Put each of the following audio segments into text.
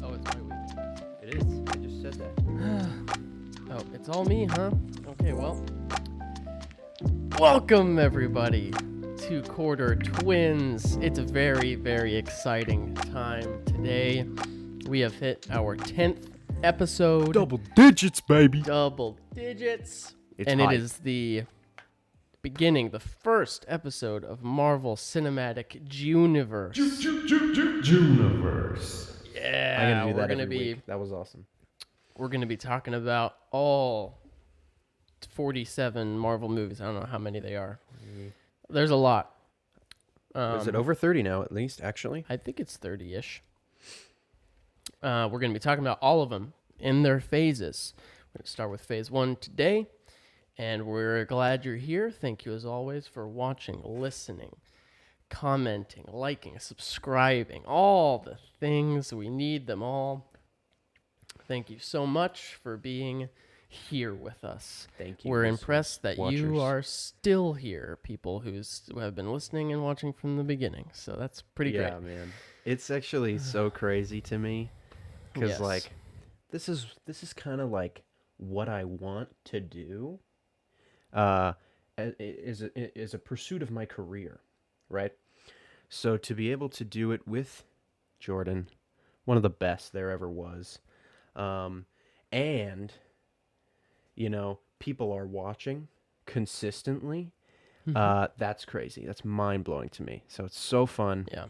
Oh, it's my week. It is. I just said that. Oh, it's all me, huh? Okay, well. Welcome, everybody, to Quarter Twins. It's a very, very exciting time today. We have hit our 10th episode. Double digits, baby. Double digits. It's and high. It is the beginning, the first episode of Marvel Cinematic Juniverse. Juniverse. Yeah, I gotta do we're that gonna every be week. That was awesome. we're gonna be talking about all 47 Marvel movies. I don't know how many they are. There's a lot. Is it over 30 now, at least, actually? I think it's 30-ish. We're going to be talking about all of them in their phases. We're going to start with phase 1 today, and we're glad you're here. Thank you, as always, for watching, listening, commenting, liking, subscribing, all the things. We need them all. Thank you so much for being here with us. Thank you. We're impressed that watchers. you are still here, people who have been listening and watching from the beginning. So that's pretty great. Yeah, man. It's actually so crazy to me because, Yes. like, this is kind of like what I want to do. Is a pursuit of my career, right? So to be able to do it with Jordan, one of the best there ever was, and you know, people are watching consistently. That's crazy. That's mind-blowing to me. So it's so fun. Yeah.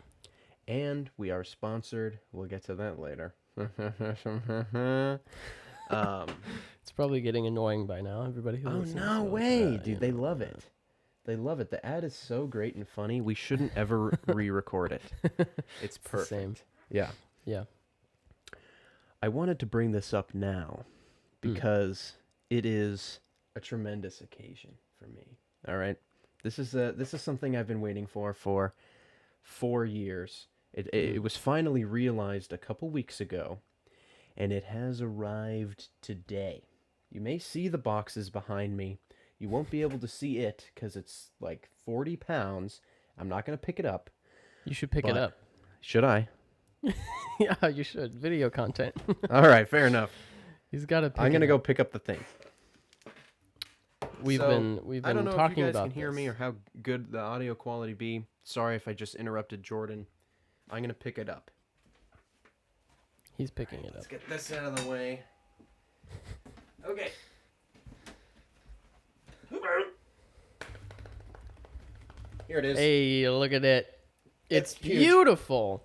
And we are sponsored. We'll get to that later. It's probably getting annoying by now. Everybody who Oh, listens no knows way, that, dude. They love it. They love it. The ad is so great and funny. We shouldn't ever re-record it. It's the perfect. same. Yeah. Yeah. I wanted to bring this up now because it is a tremendous occasion for me. All right. This is something I've been waiting for 4 years. It was finally realized a couple weeks ago, and it has arrived today. You may see the boxes behind me. You won't be able to see it because it's like 40 pounds. I'm not going to pick it up. You should pick it But- up. Should I? Yeah, you should. Video content. All right, fair enough. He's got to pick I'm going to it go up. pick up the thing. We've So, been I don't know talking if you guys about can hear this. me or how good the audio quality be. Sorry if I just interrupted Jordan. I'm going to pick it up. He's picking it up. Let's get this out of the way. Okay. Here it is. Hey, look at it. It's It's huge. beautiful.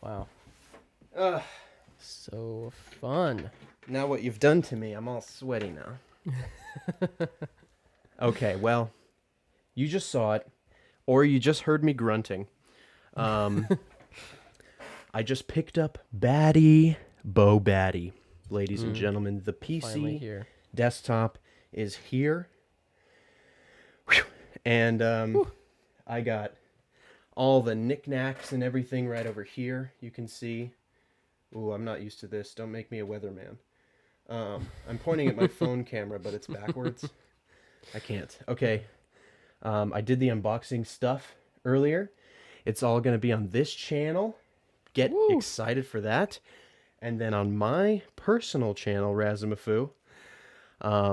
Wow. Ugh. So fun. Now what you've done to me, I'm all sweaty now. Okay, well, you just saw it, or you just heard me grunting. I just picked up Bo Batty. Ladies and gentlemen, the Finally PC here. desktop is here. Whew. And I got all the knickknacks and everything right over here. You can see. Ooh, I'm not used to this. Don't make me a weatherman. I'm pointing at my phone camera, but it's backwards. I can't. Okay. I did the unboxing stuff earlier. It's all going to be on this channel. Get Woo. excited for that. And then on my personal channel, Razumafu,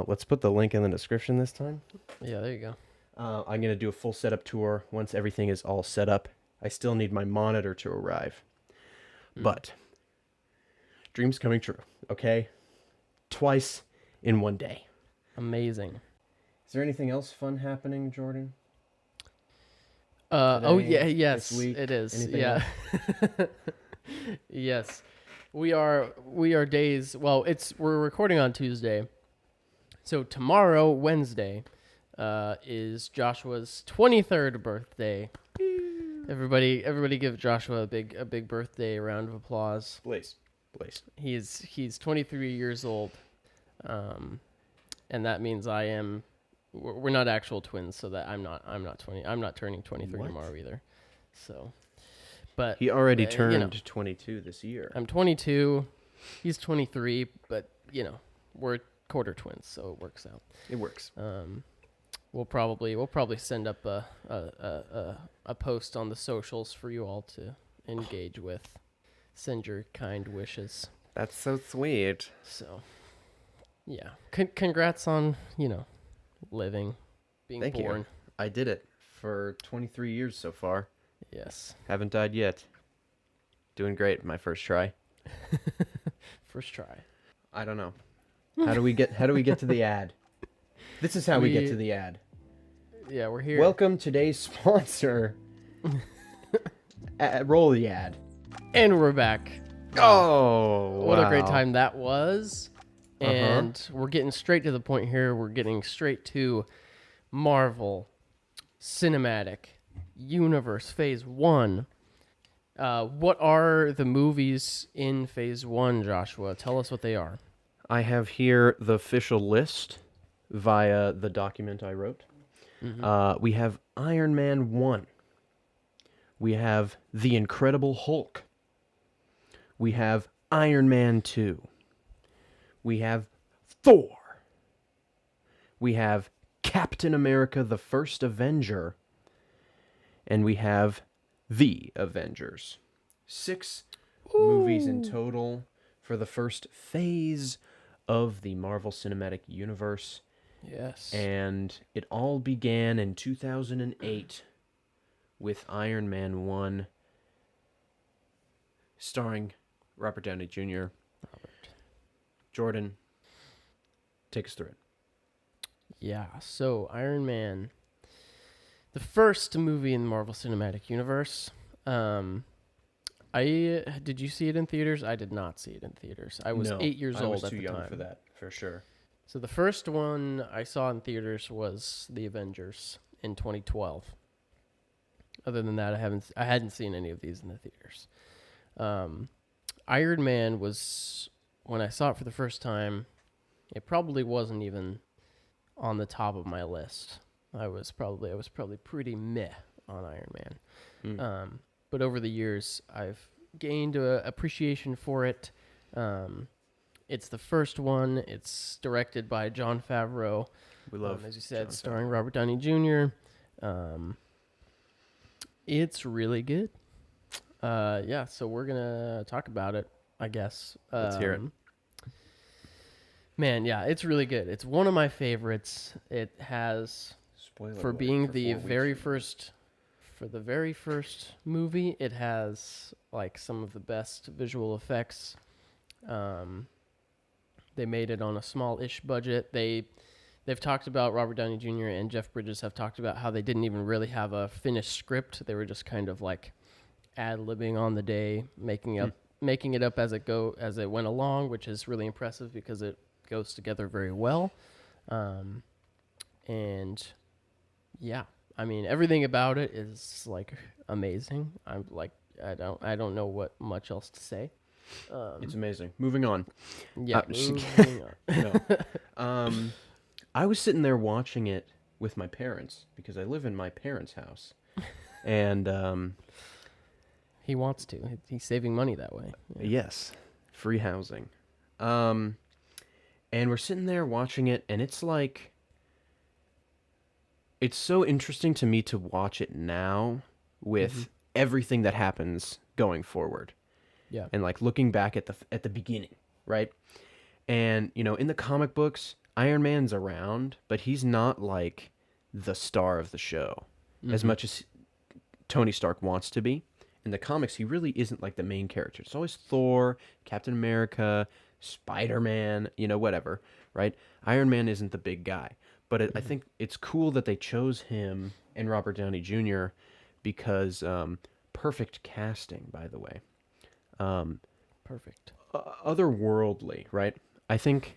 let's put the link in the description this time. Yeah, there you go. I'm going to do a full setup tour once everything is all set up. I still need my monitor to arrive. But dreams coming true, okay? Twice in one day. Amazing. Is there anything else fun happening, Jordan? Oh Today, yeah, yes, this week, it is. anything Yeah. Yes. We are days. Well, we're recording on Tuesday. So tomorrow, Wednesday, is Joshua's 23rd birthday. Everybody give Joshua a big birthday round of applause. Blaze. He's 23 years old. And that means we're not actual twins, so that I'm not 20. I'm not turning 23 What? tomorrow either. So, but He already you turned know. 22 this year. I'm 22. He's 23, but we're quarter twins, so it works out. It works. We'll probably send up a post on the socials for you all to engage with. send your kind wishes. That's so sweet. So, yeah. Congrats on, living, being Thank born. you. I did it for 23 years so far. Yes. Haven't died yet. Doing great, my first try. First try. I don't know. How do we get to the ad? This is how we get We- to the ad. Yeah, we're here. Welcome today's sponsor. Roll the ad. And we're back. Oh, What a great wow. time that was. Uh-huh. And we're getting straight to the point here. We're getting straight to Marvel Cinematic Universe Phase 1. What are the movies in Phase 1, Joshua? Tell us what they are. I have here the official list via the document I wrote. We have Iron Man 1. We have The Incredible Hulk. We have Iron Man 2. We have Thor. We have Captain America the First Avenger. And we have The Avengers. 6 movies in total for the first phase of the Marvel Cinematic Universe. Yes. And it all began in 2008 with Iron Man 1, starring Robert Downey Jr. Jordan, take us through it. Yeah, so Iron Man, the first movie in the Marvel Cinematic Universe. Did you see it in theaters? I did not see it in theaters. I was 8 years old at the time. I was too young for that, for sure. So the first one I saw in theaters was The Avengers in 2012. Other than that, I hadn't seen any of these in the theaters. Iron Man was, when I saw it for the first time, it probably wasn't even on the top of my list. I was probably pretty meh on Iron Man. But over the years, I've gained an appreciation for it. It's the first one. It's directed by Jon Favreau. We love, as you said, Jon starring Robert Downey Jr. It's really good. Yeah, so we're gonna talk about it, I guess. Let's hear it. Man, yeah, it's really good. It's one of my favorites. It has, Spoiler for alert being for the 4 weeks very from first, for the very first movie, it has like some of the best visual effects. They made it on a small-ish budget. They've talked about, Robert Downey Jr. and Jeff Bridges have talked about how they didn't even really have a finished script. They were just kind of like ad-libbing on the day, making it up as it went along, which is really impressive because it goes together very well. And yeah, I mean, everything about it is like amazing. I don't know what much else to say. It's amazing. Moving on. Yeah, just moving on. No. I was sitting there watching it with my parents because I live in my parents' house. And He wants to. He's saving money that way. yes, free housing. And we're sitting there watching it, and it's like, it's so interesting to me to watch it now with everything that happens going forward. Yeah. And like looking back at the beginning, right? And in the comic books, Iron Man's around, but he's not like the star of the show as much as Tony Stark wants to be. In the comics, he really isn't like the main character. It's always Thor, Captain America, Spider-Man, whatever, right? Iron Man isn't the big guy. But I think it's cool that they chose him and Robert Downey Jr. because perfect casting, by the way. Perfect. Otherworldly, right? I think,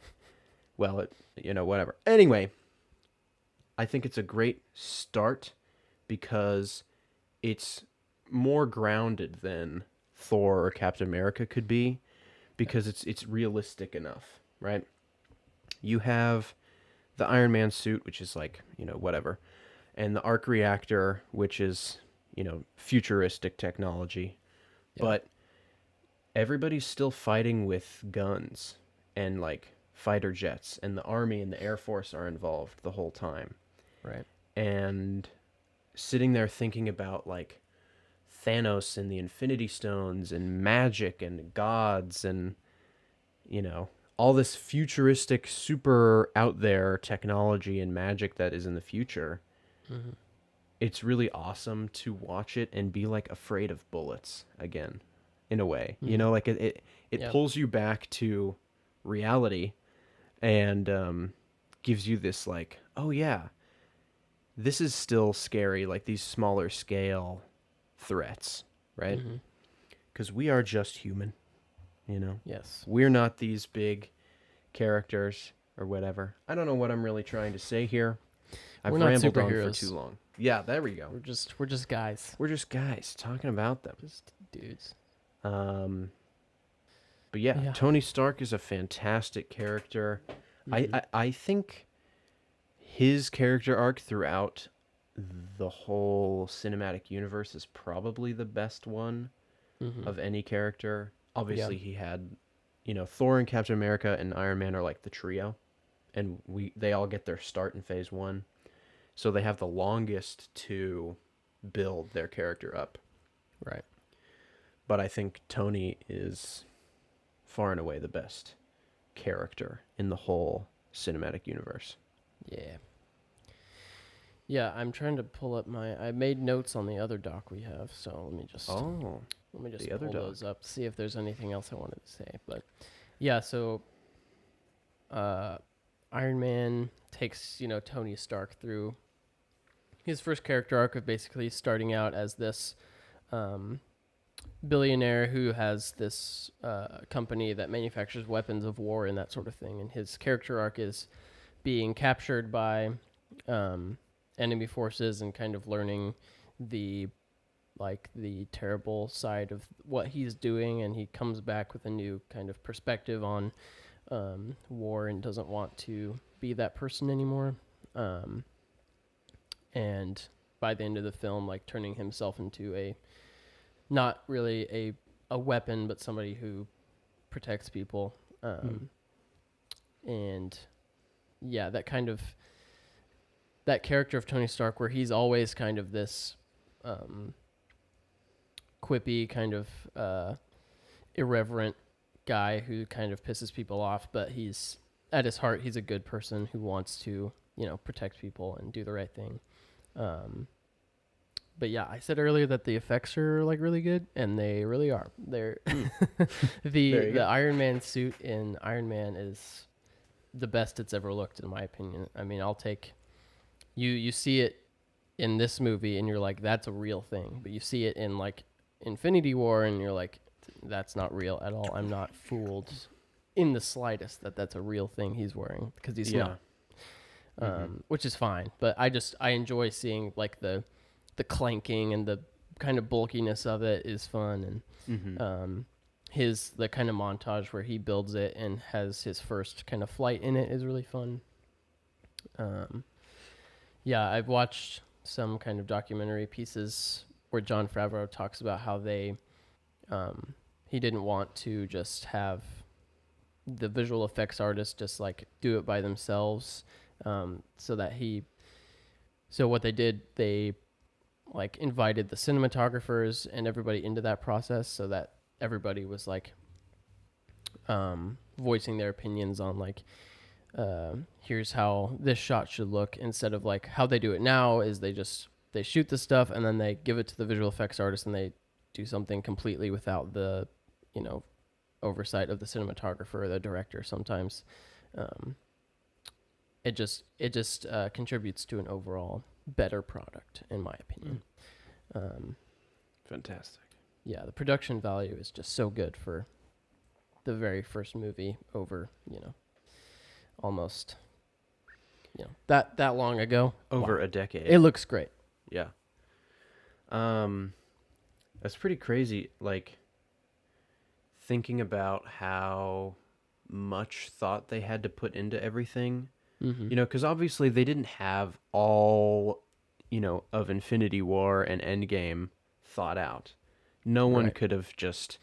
well, whatever. Anyway, I think it's a great start because it's more grounded than Thor or Captain America could be because it's realistic enough, right? You have the Iron Man suit, which is like, whatever, and the arc reactor, which is, futuristic technology. Yeah. But everybody's still fighting with guns and like fighter jets, and the army and the air force are involved the whole time. Right. And sitting there thinking about like Thanos and the Infinity Stones and magic and gods and, all this futuristic, super out there technology and magic that is in the future. Mm-hmm. It's really awesome to watch it and be like afraid of bullets again, in a way. Mm-hmm. Like it Yep. pulls you back to reality and gives you this like, oh yeah, this is still scary, like these smaller scale threats, right? Mm-hmm. Because we are just human. Yes. We're not these big characters or whatever. I don't know what I'm really trying to say here. I've We're not rambled on for superheroes. too long. Yeah, there we go. We're just guys. We're just guys talking about them. Just dudes. Um, but yeah, Yeah. Tony Stark is a fantastic character. Mhm. I think his character arc throughout the whole cinematic universe is probably the best one Mhm. of any character. Obviously, he had, Thor and Captain America and Iron Man are like the trio, and they all get their start in Phase 1. So they have the longest to build their character up. Right. But I think Tony is far and away the best character in the whole cinematic universe. Yeah. Yeah, I'm trying to pull up I made notes on the other doc we have, so let me just the other pull doc. those up, see if there's anything else I wanted to say. But yeah, so Iron Man takes, Tony Stark through his first character arc of basically starting out as this billionaire who has this company that manufactures weapons of war and that sort of thing. And his character arc is being captured by enemy forces and kind of learning the terrible side of what he's doing, and he comes back with a new kind of perspective on war and doesn't want to be that person anymore. And by the end of the film, like turning himself into not really a weapon, but somebody who protects people. And yeah, that character of Tony Stark, where he's always kind of this quippy, kind of irreverent guy who kind of pisses people off, but he's at his heart, he's a good person who wants to, protect people and do the right thing. But yeah, I said earlier that the effects are like really good, and they really are. They're the Iron Man suit in Iron Man is the best it's ever looked, in my opinion. I mean, I'll take you see it in this movie, and you're like, that's a real thing. But you see it in like Infinity War, and you're like, that's not real at all. I'm not fooled in the slightest that that's a real thing he's wearing, because he's not. Which is fine, but I enjoy seeing like the clanking and the kind of bulkiness of it is fun, and the kind of montage where he builds it and has his first kind of flight in it is really fun. Yeah, I've watched some kind of documentary pieces where Jon Favreau talks about how he didn't want to just have the visual effects artists just like do it by themselves. So what they did, they like invited the cinematographers and everybody into that process, so that everybody was like voicing their opinions on like here's how this shot should look, instead of like how they do it now is they shoot the stuff and then they give it to the visual effects artist and they do something completely without the oversight of the cinematographer or the director. Sometimes it just contributes to an overall better product, in my opinion. Fantastic. Yeah, the production value is just so good for the very first movie over, almost, that long ago. Over Wow. a decade. It looks great. Yeah. That's pretty crazy, like thinking about how much thought they had to put into everything. Mm-hmm. Because obviously they didn't have all, of Infinity War and Endgame thought out. No one could have just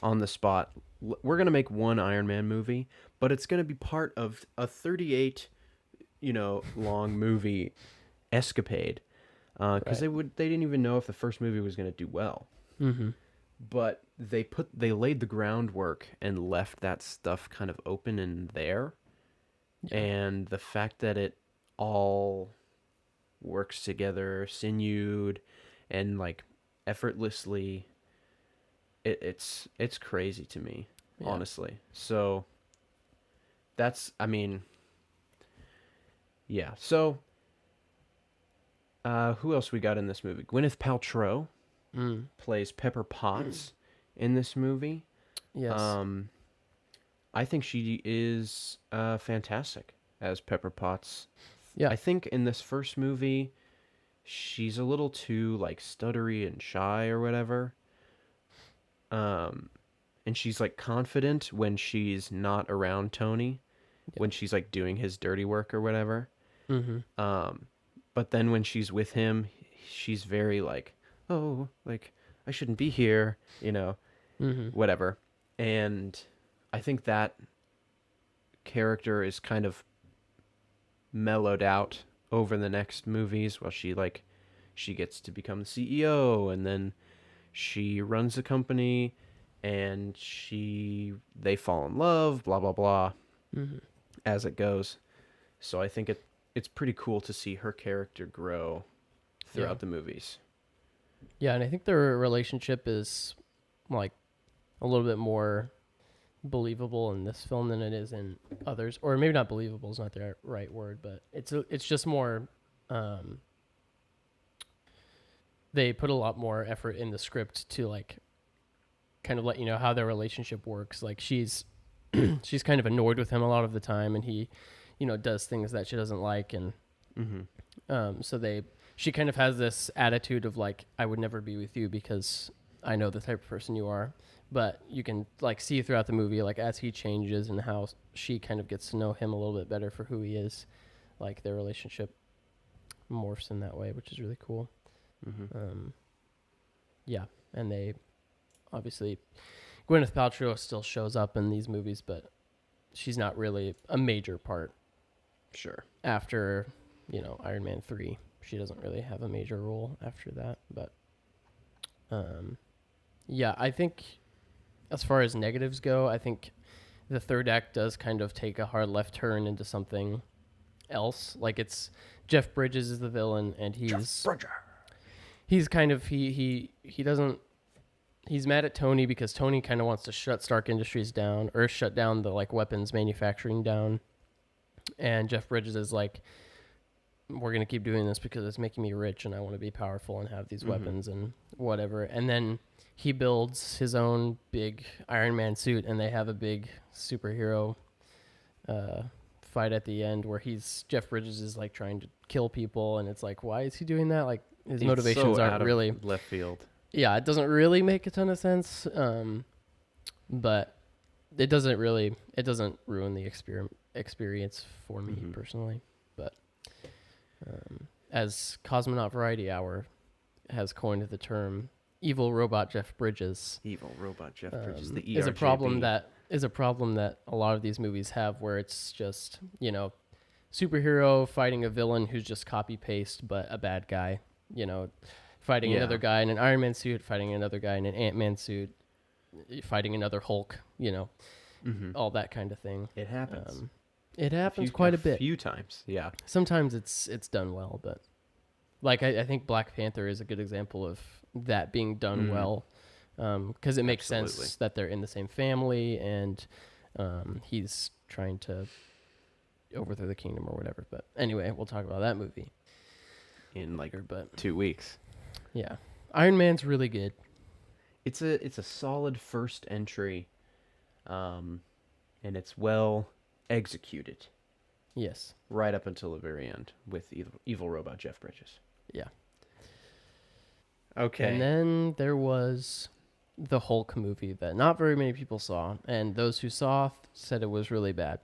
on the spot, we're going to make one Iron Man movie, but it's going to be part of a 38, long movie escapade. because they didn't even know if the first movie was going to do well. Mm-hmm. But they laid the groundwork and left that stuff kind of open in there. Yeah. And the fact that it all works together, sinewed, and like effortlessly, it's crazy to me, Yeah. honestly. So that's, I mean, yeah. So who else we got in this movie? Gwyneth Paltrow plays Pepper Potts in this movie. Yes. I think she is fantastic as Pepper Potts. Yeah. I think in this first movie, she's a little too like stuttery and shy or whatever. And she's like confident when she's not around Tony, when she's like doing his dirty work or whatever. Mm-hmm. But then when she's with him, she's very like, oh, like I shouldn't be here, Mm-hmm. whatever. And I think that character is kind of mellowed out over the next movies while she gets to become the CEO, and then she runs the company, and they fall in love, blah blah blah, Mm-hmm. as it goes. So I think it's pretty cool to see her character grow throughout the movies. Yeah, and I think their relationship is like a little bit more believable in this film than it is in others, or maybe not believable is not the right word, but it's just more. They put a lot more effort in the script to like kind of let you know how their relationship works. Like she's she's kind of annoyed with him a lot of the time, and he, does things that she doesn't like, and so she kind of has this attitude of like, I would never be with you because I know the type of person you are. But you can like see throughout the movie, like as he changes and how she kind of gets to know him a little bit better for who he is, like their relationship morphs in that way, which is really cool. Yeah, and they obviously Gwyneth Paltrow still shows up in these movies, but she's not really a major part. Sure. After Iron Man 3, she doesn't really have a major role after that. But yeah, I think as far as negatives go, I think the third act does kind of take a hard left turn into something else. Like it's Jeff Bridges is the villain, and he's kind of he doesn't. He's mad at Tony because Tony kind of wants to shut Stark Industries down, or shut down the like weapons manufacturing down. And Jeff Bridges is like, we're going to keep doing this because it's making me rich and I want to be powerful and have these weapons and whatever. And then he builds his own big Iron Man suit, and they have a big superhero fight at the end where Jeff Bridges is like trying to kill people, and it's like, why is he doing that? Like his motivations aren't really left field. Yeah, it doesn't really make a ton of sense, but it doesn't ruin the experience for me personally. But as Cosmonaut Variety Hour has coined the term, evil robot Jeff Bridges. Evil robot Jeff Bridges, the ERJB. is a problem that a lot of these movies have, where it's just, superhero fighting a villain who's just copy paste but a bad guy, fighting another guy in an Iron Man suit, fighting another guy in an Ant-Man suit, fighting another Hulk, all that kind of thing. It happens. It happens quite a bit. A few times, yeah. Sometimes it's done well, but like I think Black Panther is a good example of that being done well, because it makes sense that they're in the same family, and he's trying to overthrow the kingdom or whatever. But anyway, we'll talk about that movie in like 2 weeks. Yeah, Iron Man's really good. It's a solid first entry, and it's well executed. Yes. Right up until the very end with evil robot Jeff Bridges. Yeah. Okay. And then there was the Hulk movie that not very many people saw, and those who saw said it was really bad.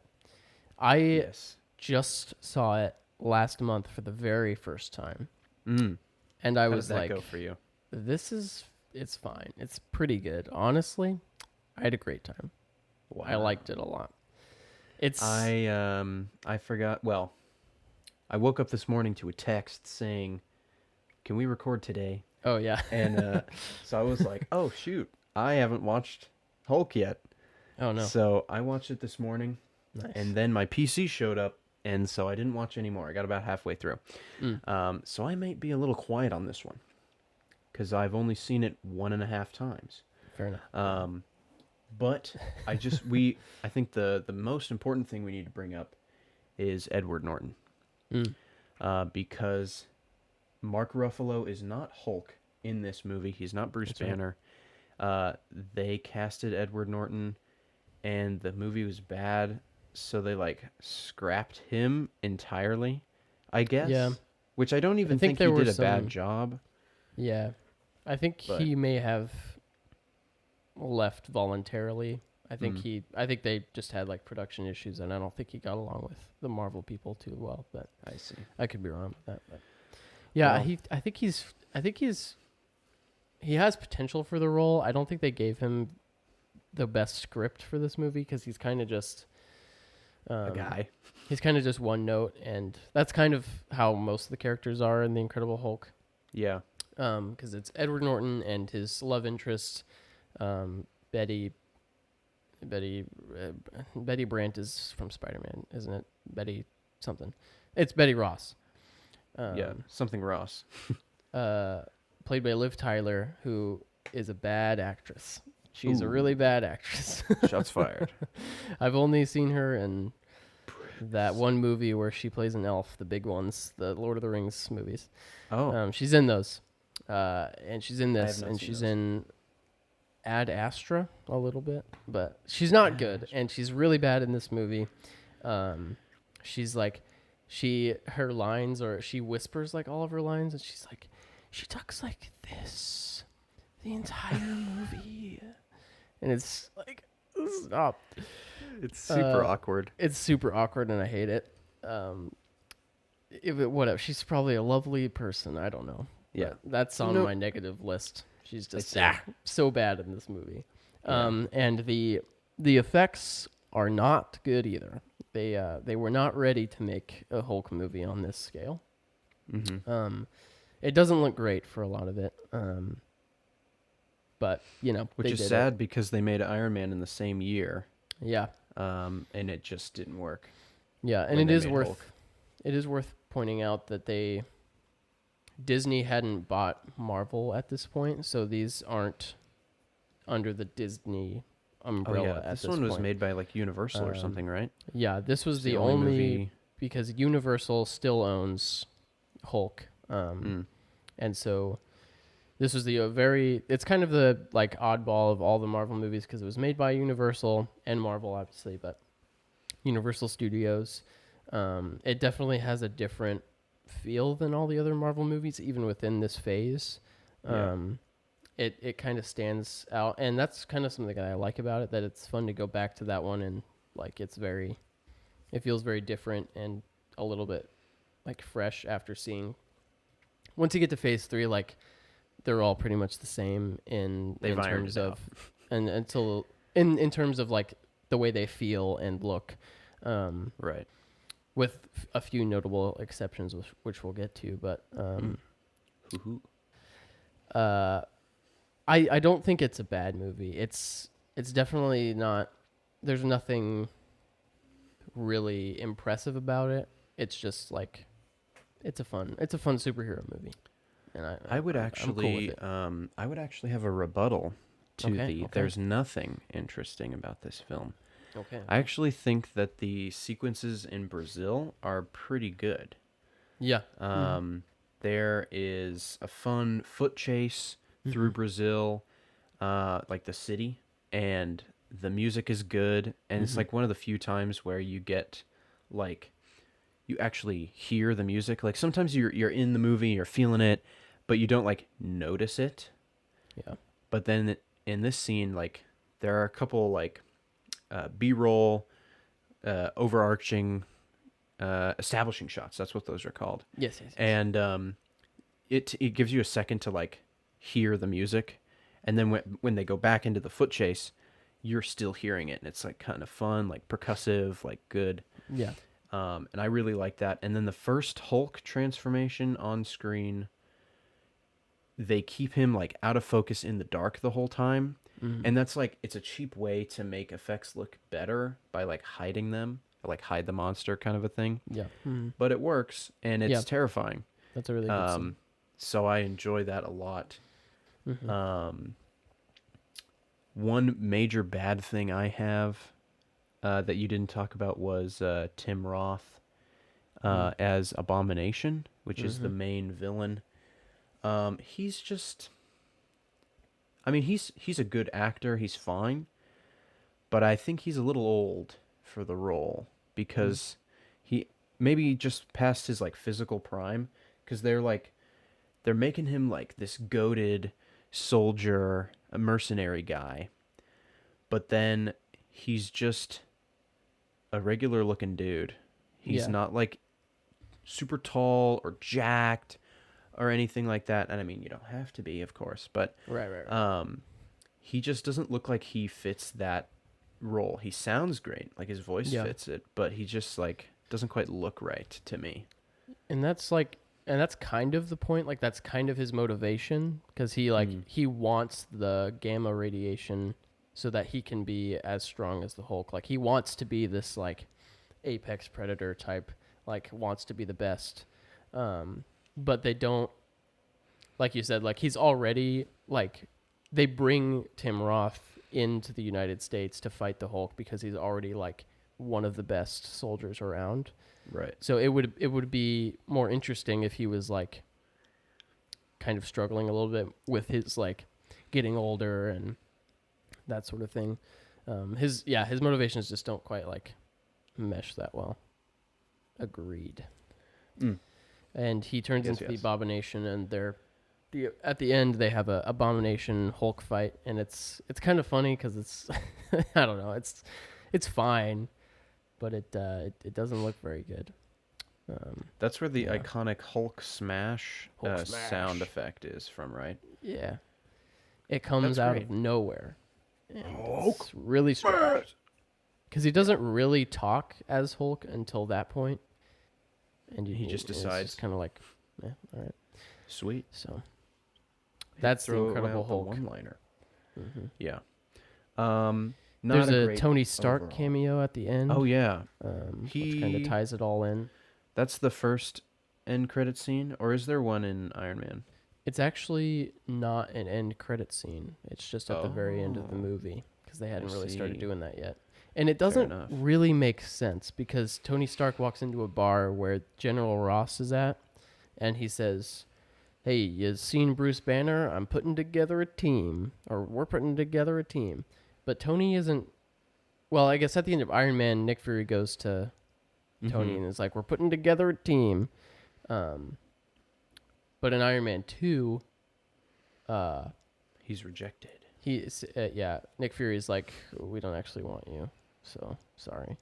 I just saw it last month for the very first time. And I was like, how did that go for you? It's fine. It's pretty good. Honestly, I had a great time. Wow. I liked it a lot. I forgot. Well, I woke up this morning to a text saying can we record today? Oh yeah. And so I was like, oh shoot, I haven't watched Hulk yet. Oh no. So I watched it this morning, Nice. and then my PC showed up, and so I didn't watch anymore. I got about halfway through. So I might be a little quiet on this one, because I've only seen it 1.5 times. Fair enough. But I think the most important thing we need to bring up is Edward Norton. Because Mark Ruffalo is not Hulk in this movie. He's not Bruce Banner. Right. They casted Edward Norton, and the movie was bad, so they like scrapped him entirely, I guess. Yeah. Which I don't even think he did a bad job. Yeah. I think he may have left voluntarily. I think they just had like production issues, and I don't think he got along with the Marvel people too well. But I see. I could be wrong with that. But yeah, well, I think he has potential for the role. I don't think they gave him the best script for this movie because he's kind of just a guy. He's kind of just one note, and that's kind of how most of the characters are in The Incredible Hulk. Yeah. Because it's Edward Norton and his love interest, Betty Brant is from Spider-Man, isn't it? Betty something. It's Betty Ross. Yeah, something Ross. Played by Liv Tyler, who is a bad actress. She's a really bad actress. Shots fired. I've only seen her in that one movie where she plays an elf, the big ones, the Lord of the Rings movies. Oh. She's in those. And she's in this, and she's in Ad Astra a little bit, but she's not good, and she's really bad in this movie. She's like, her lines, or she whispers like all of her lines, and she's like, she talks like this the entire movie, and it's like, stop. It's super awkward. It's super awkward, and I hate it. Whatever. She's probably a lovely person. I don't know. Yeah, that's on my negative list. She's just so bad in this movie. Yeah. And the effects are not good either. They were not ready to make a Hulk movie on this scale. Mm-hmm. It doesn't look great for a lot of it. But which is sad because they made Iron Man in the same year. Yeah. And it just didn't work. Yeah, and it is worth pointing out that Disney hadn't bought Marvel at this point, so these aren't under the Disney umbrella at this point. This one was made by like Universal or something, right? Yeah, this was the only movie, because Universal still owns Hulk. And so this was it's kind of the like oddball of all the Marvel movies because it was made by Universal and Marvel, obviously, but Universal Studios. It definitely has a different feel than all the other Marvel movies, even within this phase. It kind of stands out, and that's kind of something that I like about it, that it's fun to go back to that one, and like it feels very different and a little bit like fresh after seeing. Once you get to phase 3, like they're all pretty much the same in terms of in terms of like the way they feel and look. Right. With a few notable exceptions, which we'll get to, but I don't think it's a bad movie. It's definitely not. There's nothing really impressive about it. It's just like it's a fun superhero movie, and I would actually I would actually have a rebuttal to there's nothing interesting about this film. Okay. I actually think that the sequences in Brazil are pretty good. Yeah. There is a fun foot chase through Brazil, like the city, and the music is good. And it's like one of the few times where you get like, you actually hear the music. Like sometimes you're in the movie, you're feeling it, but you don't like notice it. Yeah. But then in this scene, like there are a couple like B-roll, overarching, establishing shots. That's what those are called. Yes. And it gives you a second to like hear the music, and then when they go back into the foot chase, you're still hearing it, and it's like kind of fun, like percussive, like good. Yeah. And I really like that. And then the first Hulk transformation on screen, they keep him like out of focus in the dark the whole time. Mm. And that's like, it's a cheap way to make effects look better by like hiding them, like hide the monster kind of a thing. Yeah. Mm. But it works, and it's Yeah. terrifying. That's a really good scene. So I enjoy that a lot. Mm-hmm. One major bad thing I have that you didn't talk about was Tim Roth as Abomination, which is the main villain. He's just, I mean, he's a good actor. He's fine, but I think he's a little old for the role because he maybe just past his like physical prime, because they're making him like this goated soldier, a mercenary guy, but then he's just a regular looking dude. He's not like super tall or jacked or anything like that. And I mean, you don't have to be, of course, but Right. he just doesn't look like he fits that role. He sounds great, like his voice fits it, but he just like doesn't quite look right to me. And that's kind of the point. Like, that's kind of his motivation, because he wants the gamma radiation so that he can be as strong as the Hulk. Like, he wants to be this like apex predator type, like wants to be the best. But they don't, like you said, like he's already like, they bring Tim Roth into the United States to fight the Hulk because he's already like one of the best soldiers around. Right. So it would be more interesting if he was like kind of struggling a little bit with his like getting older and that sort of thing. His motivations just don't quite like mesh that well. Agreed. And he turns into the Abomination, and at the end they have a Abomination Hulk fight, and it's kind of funny because it's I don't know, it's fine, but it doesn't look very good. That's where the iconic Hulk smash, sound effect is from, right? Yeah, it comes out of nowhere. And Hulk it's really strange because he doesn't really talk as Hulk until that point, and he just decides, kind of like, yeah, all right, sweet. So that's the Incredible Hulk one-liner. Yeah. There's a Tony Stark cameo at the end. Oh yeah, which kind of ties it all in. That's the first end credit scene, or is there one in Iron Man? It's actually not an end credit scene. It's just at the very end of the movie, because they hadn't really started doing that yet. And it doesn't really make sense, because Tony Stark walks into a bar where General Ross is at, and he says, "Hey, you seen Bruce Banner? I'm putting together a team," or "We're putting together a team." But Tony isn't. Well, I guess at the end of Iron Man, Nick Fury goes to Tony and is like, "We're putting together a team." But in Iron Man 2, he's rejected. Nick Fury is like, "We don't actually want you, so sorry."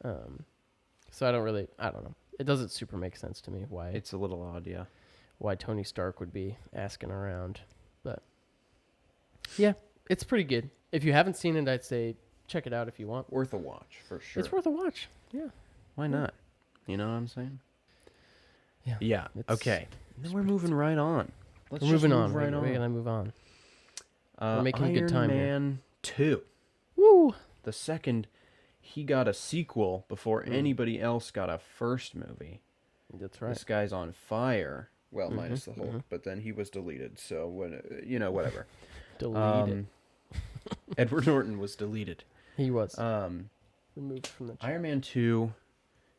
So I don't know. It doesn't super make sense to me why it's a little odd, yeah. Why Tony Stark would be asking around, but yeah, it's pretty good. If you haven't seen it, I'd say check it out if you want. Worth a watch for sure. It's worth a watch. Yeah. Why not? You know what I'm saying? Yeah. Yeah. Okay. Then we're moving right on. We're moving on. We're gonna move on. We're making a good time here. Iron Man 2. Woo! The second, he got a sequel before anybody else got a first movie. That's right. This guy's on fire. Well, minus the Hulk, but then he was deleted. So whatever. Deleted. Edward Norton was deleted. He was removed from the. Iron Man 2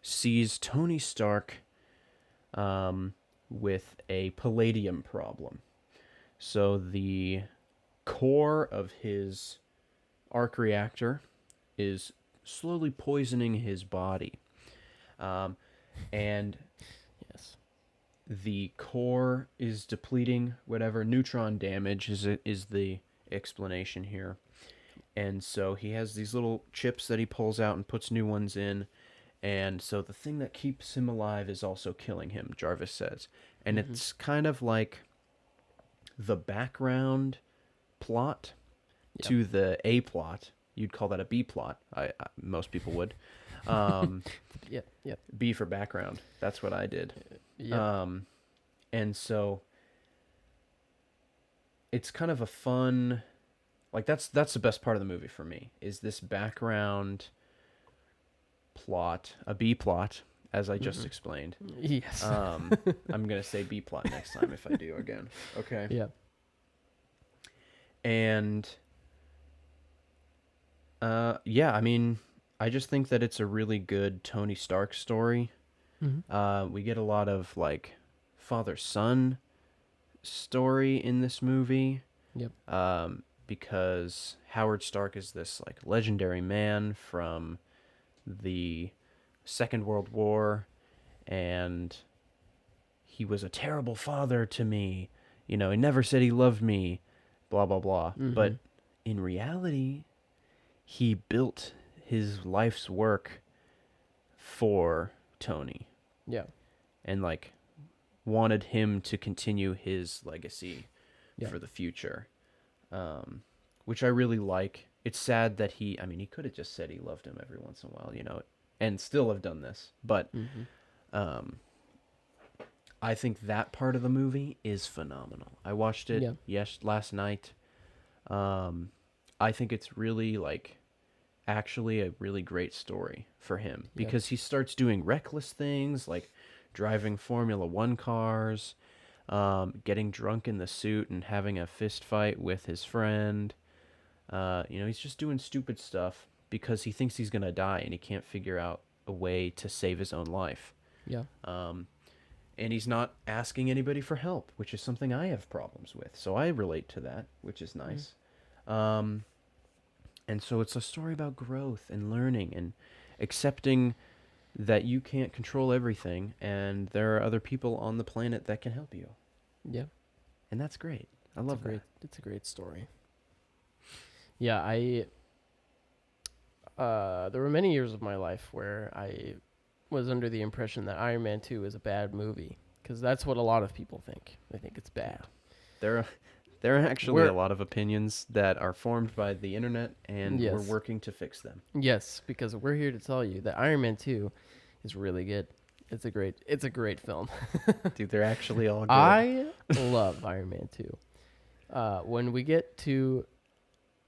sees Tony Stark with a palladium problem. So the core of his arc reactor is slowly poisoning his body. And yes, the core is depleting, whatever. Neutron damage is the explanation here. And so he has these little chips that he pulls out and puts new ones in. And so the thing that keeps him alive is also killing him, Jarvis says. And it's kind of like the background plot to the A plot. You'd call that a B plot. Most people would. B for background. That's what I did. And so it's kind of a fun, like that's the best part of the movie for me, is this background plot, a B plot, as I just explained. Yes. I'm gonna say B plot next time if I do again. Okay. Yeah. And yeah, I mean, I just think that it's a really good Tony Stark story. We get a lot of like father-son story in this movie. Yep. Because Howard Stark is this like legendary man from the Second World War, and he was a terrible father to me. You know, he never said he loved me, blah blah blah. But in reality, he built his life's work for Tony. Yeah. And like wanted him to continue his legacy Yeah. for the future. Which I really like. It's sad that he could have just said he loved him every once in a while, you know, and still have done this. But I think that part of the movie is phenomenal. I watched it last night. I think it's really like actually a really great story for him because he starts doing reckless things like driving Formula One cars, getting drunk in the suit and having a fist fight with his friend. You know, he's just doing stupid stuff because he thinks he's gonna die and he can't figure out a way to save his own life. Yeah. And he's not asking anybody for help, which is something I have problems with. So I relate to that, which is nice. And so it's a story about growth and learning and accepting that you can't control everything and there are other people on the planet that can help you. Yeah. And that's great. I love that. It's a great story. Yeah, there were many years of my life where I was under the impression that Iron Man 2 is a bad movie because that's what a lot of people think. They think it's bad. There are actually a lot of opinions that are formed by the internet, and we're working to fix them. Yes, because we're here to tell you that Iron Man 2 is really good. It's a great film. Dude, they're actually all good. I love Iron Man 2. When we get to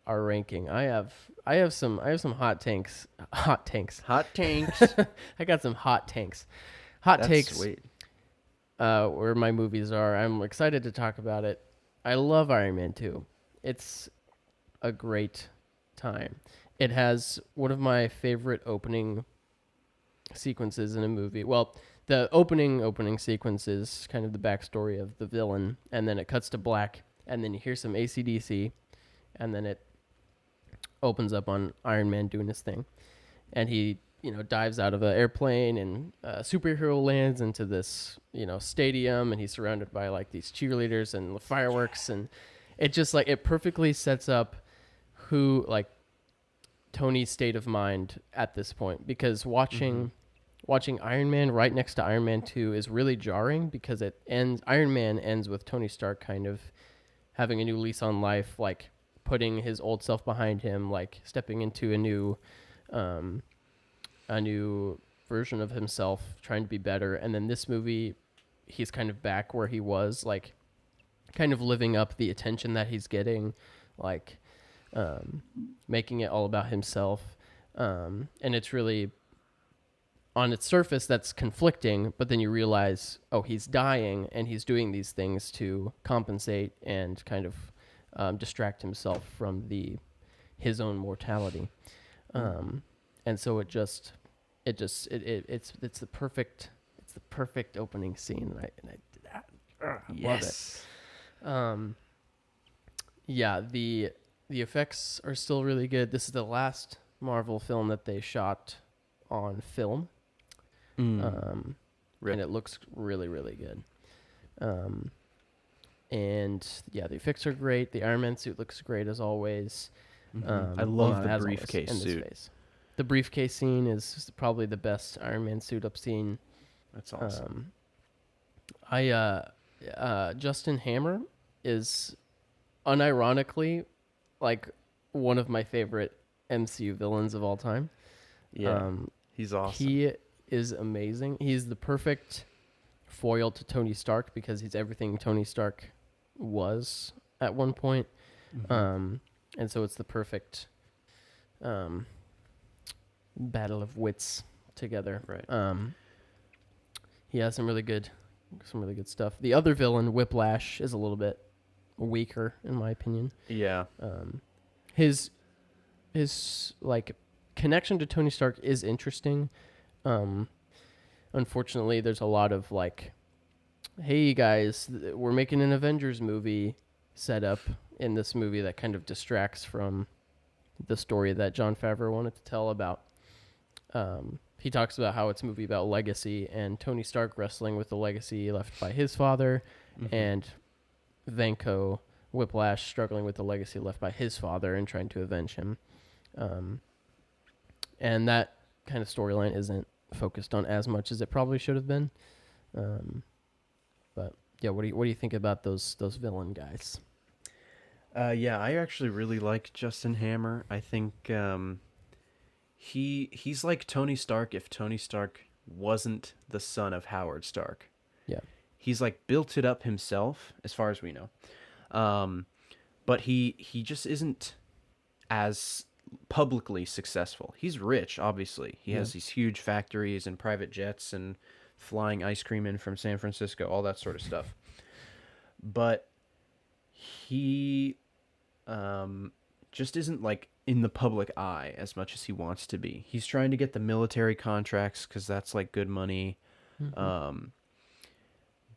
our ranking, I have some hot tanks. Hot tanks. Hot tanks. I got some hot tanks. That's takes. Sweet. Where my movies are. I'm excited to talk about it. I love Iron Man 2. It's a great time. It has one of my favorite opening sequences in a movie. Well, the opening sequence is kind of the backstory of the villain, and then it cuts to black, and then you hear some AC/DC, and then it opens up on Iron Man doing his thing, and he dives out of an airplane, and a superhero lands into this stadium, and he's surrounded by like these cheerleaders and fireworks, and it just like it perfectly sets up who like Tony's state of mind at this point, because watching Iron Man right next to Iron Man 2 is really jarring because Iron Man ends with Tony Stark kind of having a new lease on life, like putting his old self behind him, like stepping into a new version of himself, trying to be better. And then this movie, he's kind of back where he was, like kind of living up the attention that he's getting, like making it all about himself. And it's really, on its surface, that's conflicting, but then you realize, oh, he's dying and he's doing these things to compensate and kind of distract himself from his own mortality. And so it's the perfect opening scene. Love it. Yeah, the effects are still really good. This is the last Marvel film that they shot on film. And it looks really, really good. And yeah, the effects are great. The Iron Man suit looks great as always. I love the briefcase suit. The briefcase scene is probably the best Iron Man suit I've seen. That's awesome. Justin Hammer is unironically like one of my favorite MCU villains of all time. Yeah, he's awesome. He is amazing. He's the perfect foil to Tony Stark because he's everything Tony Stark was at one point. Mm-hmm. And so it's the perfect um, battle of wits together. Right. He has some really good stuff. The other villain, Whiplash, is a little bit weaker in my opinion. Yeah. His like connection to Tony Stark is interesting. Unfortunately, there's a lot of like, hey guys, we're making an Avengers movie set up in this movie that kind of distracts from the story that Jon Favreau wanted to tell about. He talks about how it's a movie about legacy and Tony Stark wrestling with the legacy left by his father, Mm-hmm. and Vanko Whiplash struggling with the legacy left by his father and trying to avenge him. And that kind of storyline isn't focused on as much as it probably should have been. But yeah, what do you think about those villain guys? Yeah, I actually really like Justin Hammer. I think he's like Tony Stark if Tony Stark wasn't the son of Howard Stark. Yeah. He's like built it up himself, as far as we know. But he just isn't as publicly successful. He's rich, obviously. He has these huge factories and private jets and flying ice cream in from San Francisco, all that sort of stuff. But he just isn't like in the public eye as much as he wants to be. He's trying to get the military contracts because that's like good money.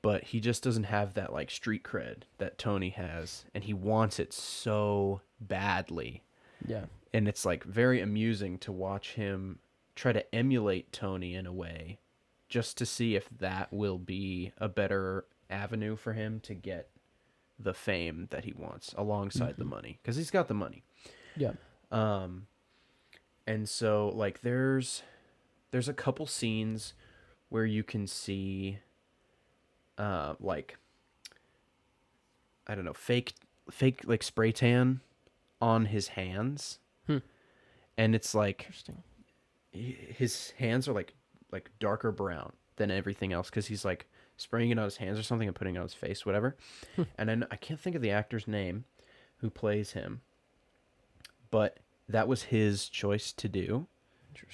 But he just doesn't have that like street cred that Tony has, and he wants it so badly. Yeah. And it's like very amusing to watch him try to emulate Tony in a way, just to see if that will be a better avenue for him to get the fame that he wants alongside the money, because he's got the money. Yeah. And so like there's a couple scenes where you can see like, I don't know, fake like spray tan on his hands. And it's like Interesting. his hands are like darker brown than everything else because he's like spraying it on his hands or something and putting it on his face, whatever. And I can't think of the actor's name who plays him, but that was his choice to do.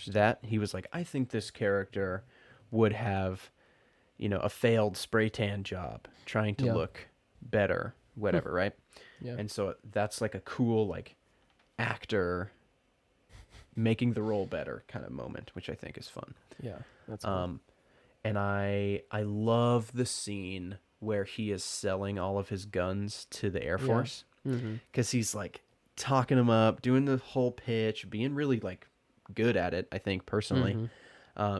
That he was like, I think this character would have, a failed spray tan job trying to look better, whatever, right? Yeah. And so that's like a cool like actor making the role better kind of moment, which I think is fun. Yeah. That's cool. And I love the scene where he is selling all of his guns to the Air Force, because he's like talking them up, doing the whole pitch, being really like good at it, I think personally,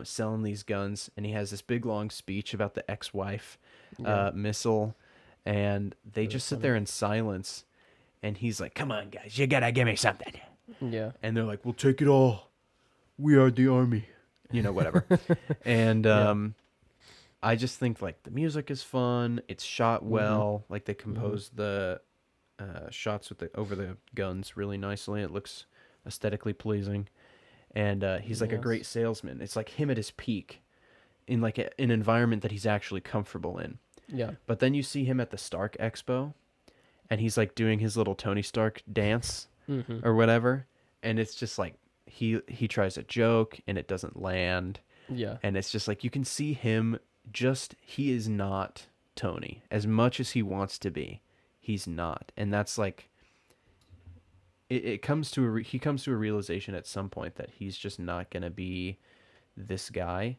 selling these guns. And he has this big long speech about the ex-wife missile, and they just sit there in silence, and he's like, come on guys, you gotta give me something. Yeah. And they're like, we'll take it all, we are the army, whatever. And I just think like the music is fun, it's shot well, like they composed the shots with over the guns really nicely. It looks aesthetically pleasing. And he's like a great salesman. It's like him at his peak in like an environment that he's actually comfortable in. Yeah. But then you see him at the Stark Expo, and he's like doing his little Tony Stark dance or whatever. And it's just like he tries a joke and it doesn't land. Yeah. And it's just like you can see him he is not Tony. As much as he wants to be, he's not. And that's like, he comes to a realization at some point that he's just not going to be this guy.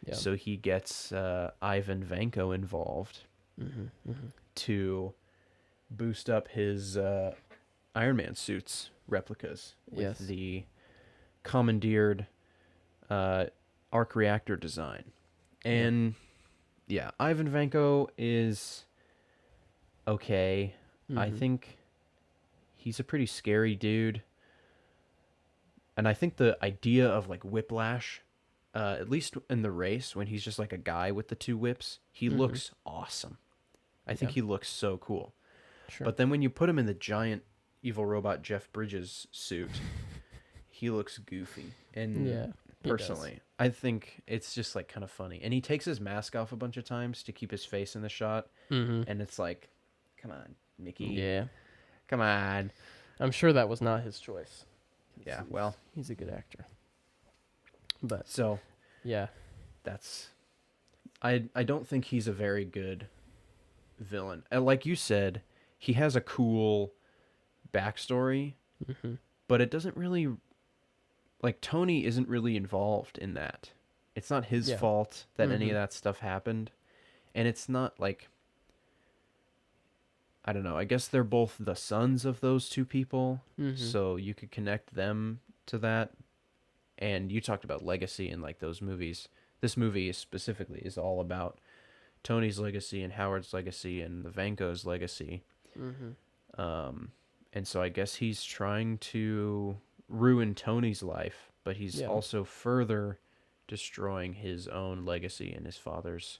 Yeah. So he gets Ivan Vanko involved to boost up his Iron Man suits replicas with the commandeered arc reactor design. And yeah, Ivan Vanko is okay. I think he's a pretty scary dude. And I think the idea of like Whiplash, at least in the race, when he's just like a guy with the two whips, he looks awesome. I think he looks so cool. Sure. But then when you put him in the giant evil robot Jeff Bridges suit, he looks goofy. And personally, I think it's just like kind of funny. And he takes his mask off a bunch of times to keep his face in the shot. And it's like, come on, Mickey. Yeah. Come on. I'm sure that was not his choice. Yeah, well. He's a good actor. But, So, yeah. that's... I don't think he's a very good villain. And like you said, he has a cool backstory, Mm-hmm. but it doesn't really... Like, Tony isn't really involved in that. It's not his Yeah. fault that any Mhm. of that stuff happened. And it's not, like... I don't know. I guess they're both the sons of those two people, Mm-hmm. so you could connect them to that. And you talked about legacy in like those movies. This movie specifically is all about Tony's legacy and Howard's legacy and the Vanko's legacy. Mm-hmm. And so I guess he's trying to ruin Tony's life, but he's Yeah. also further destroying his own legacy and his father's.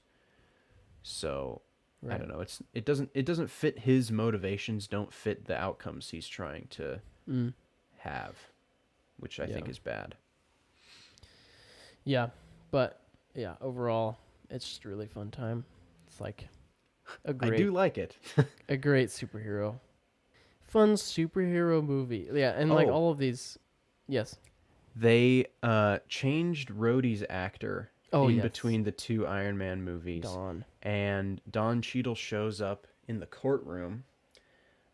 So Right. I don't know. It doesn't fit his motivations. Don't fit the outcomes he's trying to have, which I think Yeah. is bad. Yeah. But, yeah, overall, it's just a really fun time. It's like I do like it. a great superhero. Fun superhero movie. Yeah, and like Oh. all of these. Yes. They changed Rhodey's actor Oh, in yes. between the two Iron Man movies. Dawn. And Don Cheadle shows up in the courtroom.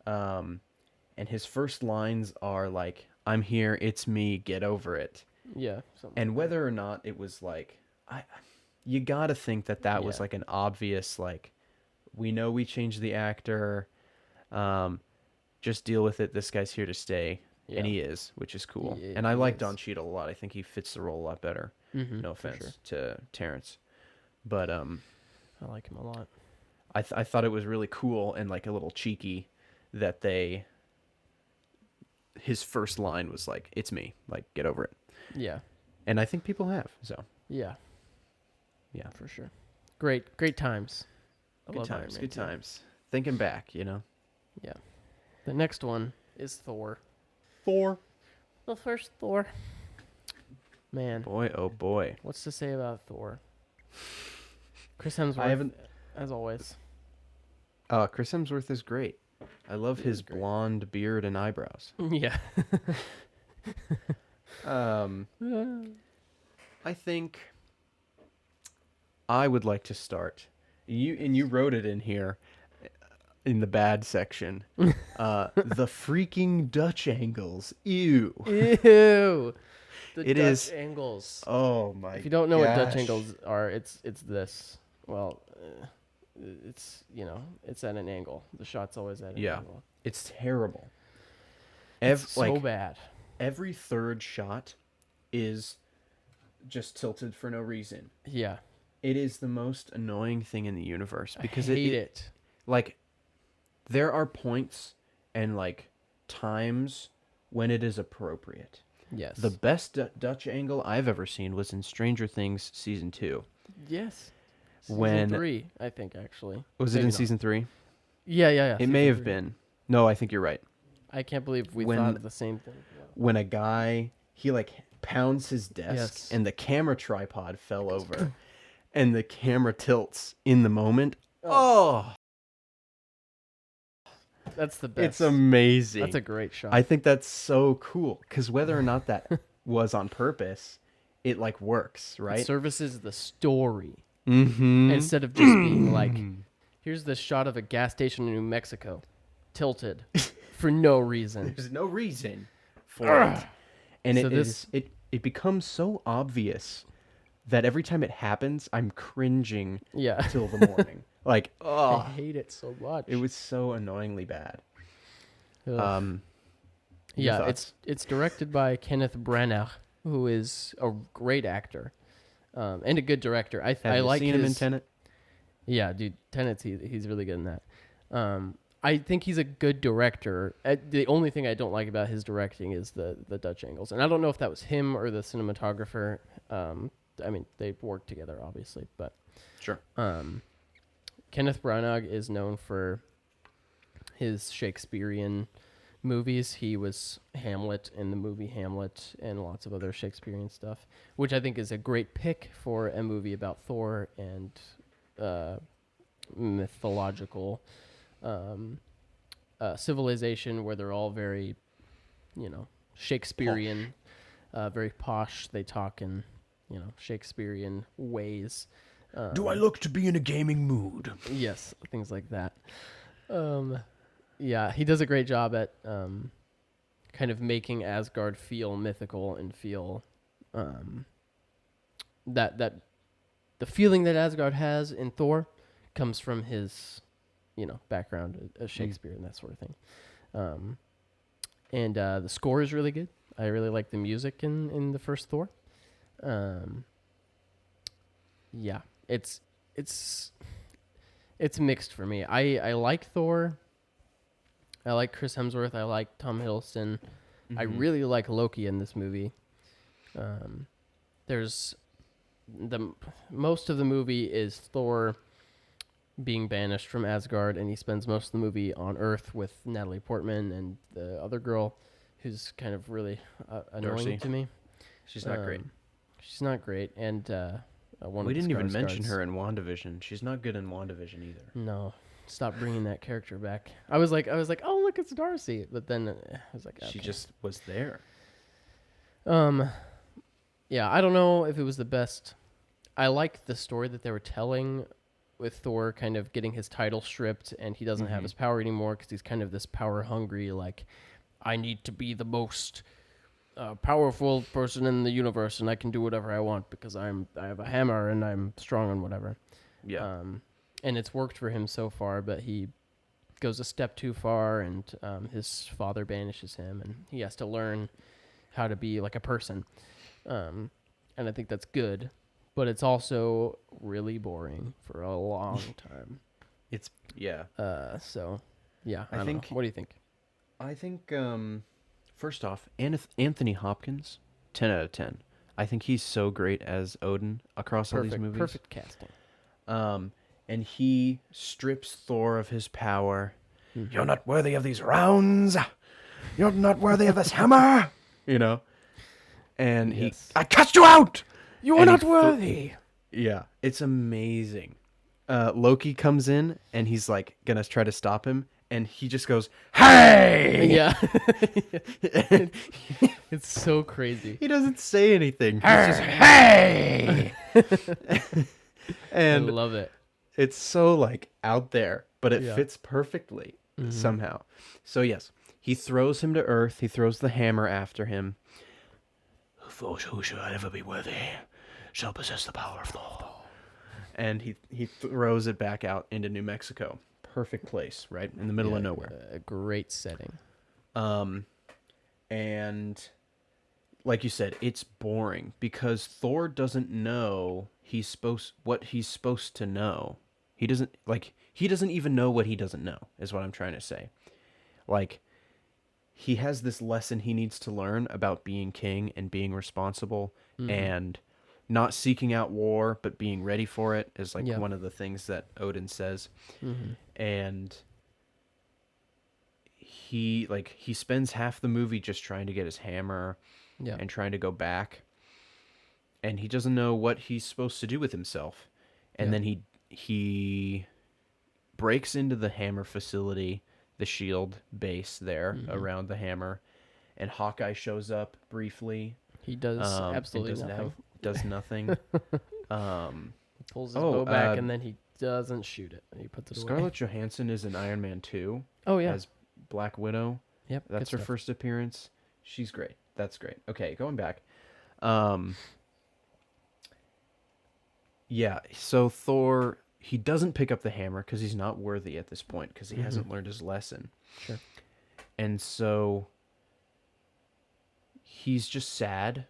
And his first lines are like, "I'm here, it's me, get over it." Yeah. Something And like whether or not it was like, you gotta think that was Yeah. like an obvious, like, we know we changed the actor, just deal with it, this guy's here to stay. Yeah. And he is, which is cool. He And I like is. Don Cheadle a lot. I think he fits the role a lot better. Mhm, No for offense sure. to Terrence. But I like him a lot. I thought it was really cool and like a little cheeky that his first line was like, "It's me, like, get over it." Yeah. And I think people have, so Yeah. yeah. For sure. Great times. I Good love Iron times, Man good 2. times. Thinking back, you know. Yeah. The next one is Thor. Thor. The first Thor. Man, Boy, oh boy. what's to say about Thor? Chris Hemsworth, I haven't. as always. Chris Hemsworth is great. I love He his is great. blonde beard and eyebrows. Yeah. I think I would like to start. You wrote it in here in the bad section. The freaking Dutch angles. Ew. Ew. The It Dutch is- angles. Oh my. If you don't know what Dutch gosh. angles are, it's this. Well, it's it's at an angle. The shot's always at an Yeah. angle. It's terrible. It's so bad. Every third shot is just tilted for no reason. Yeah. It is the most annoying thing in the universe because I hate it. like there are points and like times when it is appropriate. Yes. The best Dutch angle I've ever seen was in Stranger Things season 2. Yes. When- Season 3, I think actually. Was it Maybe in not. season 3? Yeah. It may season have 3. been. No, I think you're right. I can't believe we When- thought of the same thing. When a guy he like pounds his desk Yes. and the camera tripod fell over and the camera tilts in the moment. Oh, That's the best. it's amazing. That's a great shot. I think that's so cool because whether or not that was on purpose, it like works, It right? services the story Mm-hmm. instead of just being like, here's the shot of a gas station in New Mexico, tilted for no reason. There's no reason for it, and So it becomes so obvious that every time it happens, I'm cringing Yeah. till the morning. Like, I oh, hate it so much. it was so annoyingly bad. Ugh. Your Yeah, thoughts? it's directed by Kenneth Branagh, who is a great actor, and a good director. Have I you like seen him in Tenet? Yeah, dude, Tenet's he's really good in that. I think he's a good director. The only thing I don't like about his directing is the Dutch angles, and I don't know if that was him or the cinematographer. I mean, they worked together, obviously, but Sure. Kenneth Branagh is known for his Shakespearean movies. He was Hamlet in the movie Hamlet and lots of other Shakespearean stuff, which I think is a great pick for a movie about Thor and mythological civilization where they're all very, Shakespearean, very posh. They talk in, Shakespearean ways. Do I look to be in a gaming mood? Yes, things like that. Yeah, he does a great job at kind of making Asgard feel mythical and feel that the feeling that Asgard has in Thor comes from his, background as Shakespeare and that sort of thing. And the score is really good. I really like the music in the first Thor. Yeah, it's mixed for me. I like Thor. I like Chris Hemsworth. I like Tom Hiddleston. Mm-hmm. I really like Loki in this movie. There's most of the movie is Thor being banished from Asgard, and he spends most of the movie on Earth with Natalie Portman and the other girl, who's kind of really annoying Darcy. to me. She's not great. She's not great, and one We of the didn't even mention Skarsgårds- her in WandaVision. She's not good in WandaVision either. No, stop bringing that character back. I was like, oh look, it's Darcy, but then I was like, She okay. just was there. Yeah, I don't know if it was the best. I liked the story that they were telling with Thor kind of getting his title stripped, and he doesn't have his power anymore because he's kind of this power hungry, like, I need to be the most powerful person in the universe, and I can do whatever I want because I have a hammer and I'm strong and whatever. Yeah. And it's worked for him so far, but he goes a step too far, and his father banishes him, and he has to learn how to be like a person. And I think that's good, but it's also really boring for a long time. Yeah. So, yeah, I I don't think- know. What do you think? I think, first off, Anthony Hopkins, 10 out of 10. I think he's so great as Odin across all these movies. Perfect casting. And he strips Thor of his power. Mm-hmm. You're not worthy of these rounds. You're not worthy of this hammer. You know? And Yes. I cast you out! You And are he not worthy. Yeah, it's amazing. Loki comes in, and he's, like, gonna try to stop him, and he just goes, hey! Yeah. It's so crazy. He doesn't say anything. He's just, hey! And I love it. it's so, like, out there, but it Yeah. fits perfectly somehow. So, yes, he throws him to Earth. He throws the hammer after him. Who should ever be worthy shall possess the power of Thor. And he throws it back out into New Mexico. Perfect place, right? In the middle of nowhere. A great setting. And like you said, it's boring because Thor doesn't know what he's supposed to know. He doesn't even know what he doesn't know, is what I'm trying to say. Like, he has this lesson he needs to learn about being king and being responsible and not seeking out war, but being ready for it is like one of the things that Odin says. And he spends half the movie just trying to get his hammer and trying to go back. And he doesn't know what he's supposed to do with himself. And then he breaks into the hammer facility, the shield base there around the hammer, and Hawkeye shows up briefly. He does and absolutely nothing. Does nothing. He pulls his bow back and then he doesn't shoot it. He puts it away. Scarlett Johansson is in Iron Man 2 Oh yeah. as Black Widow. Yep. That's good her stuff. first appearance. She's great. That's great. Okay, going back. Yeah, so Thor, he doesn't pick up the hammer because he's not worthy at this point because he hasn't learned his lesson. Sure. And so he's just sad,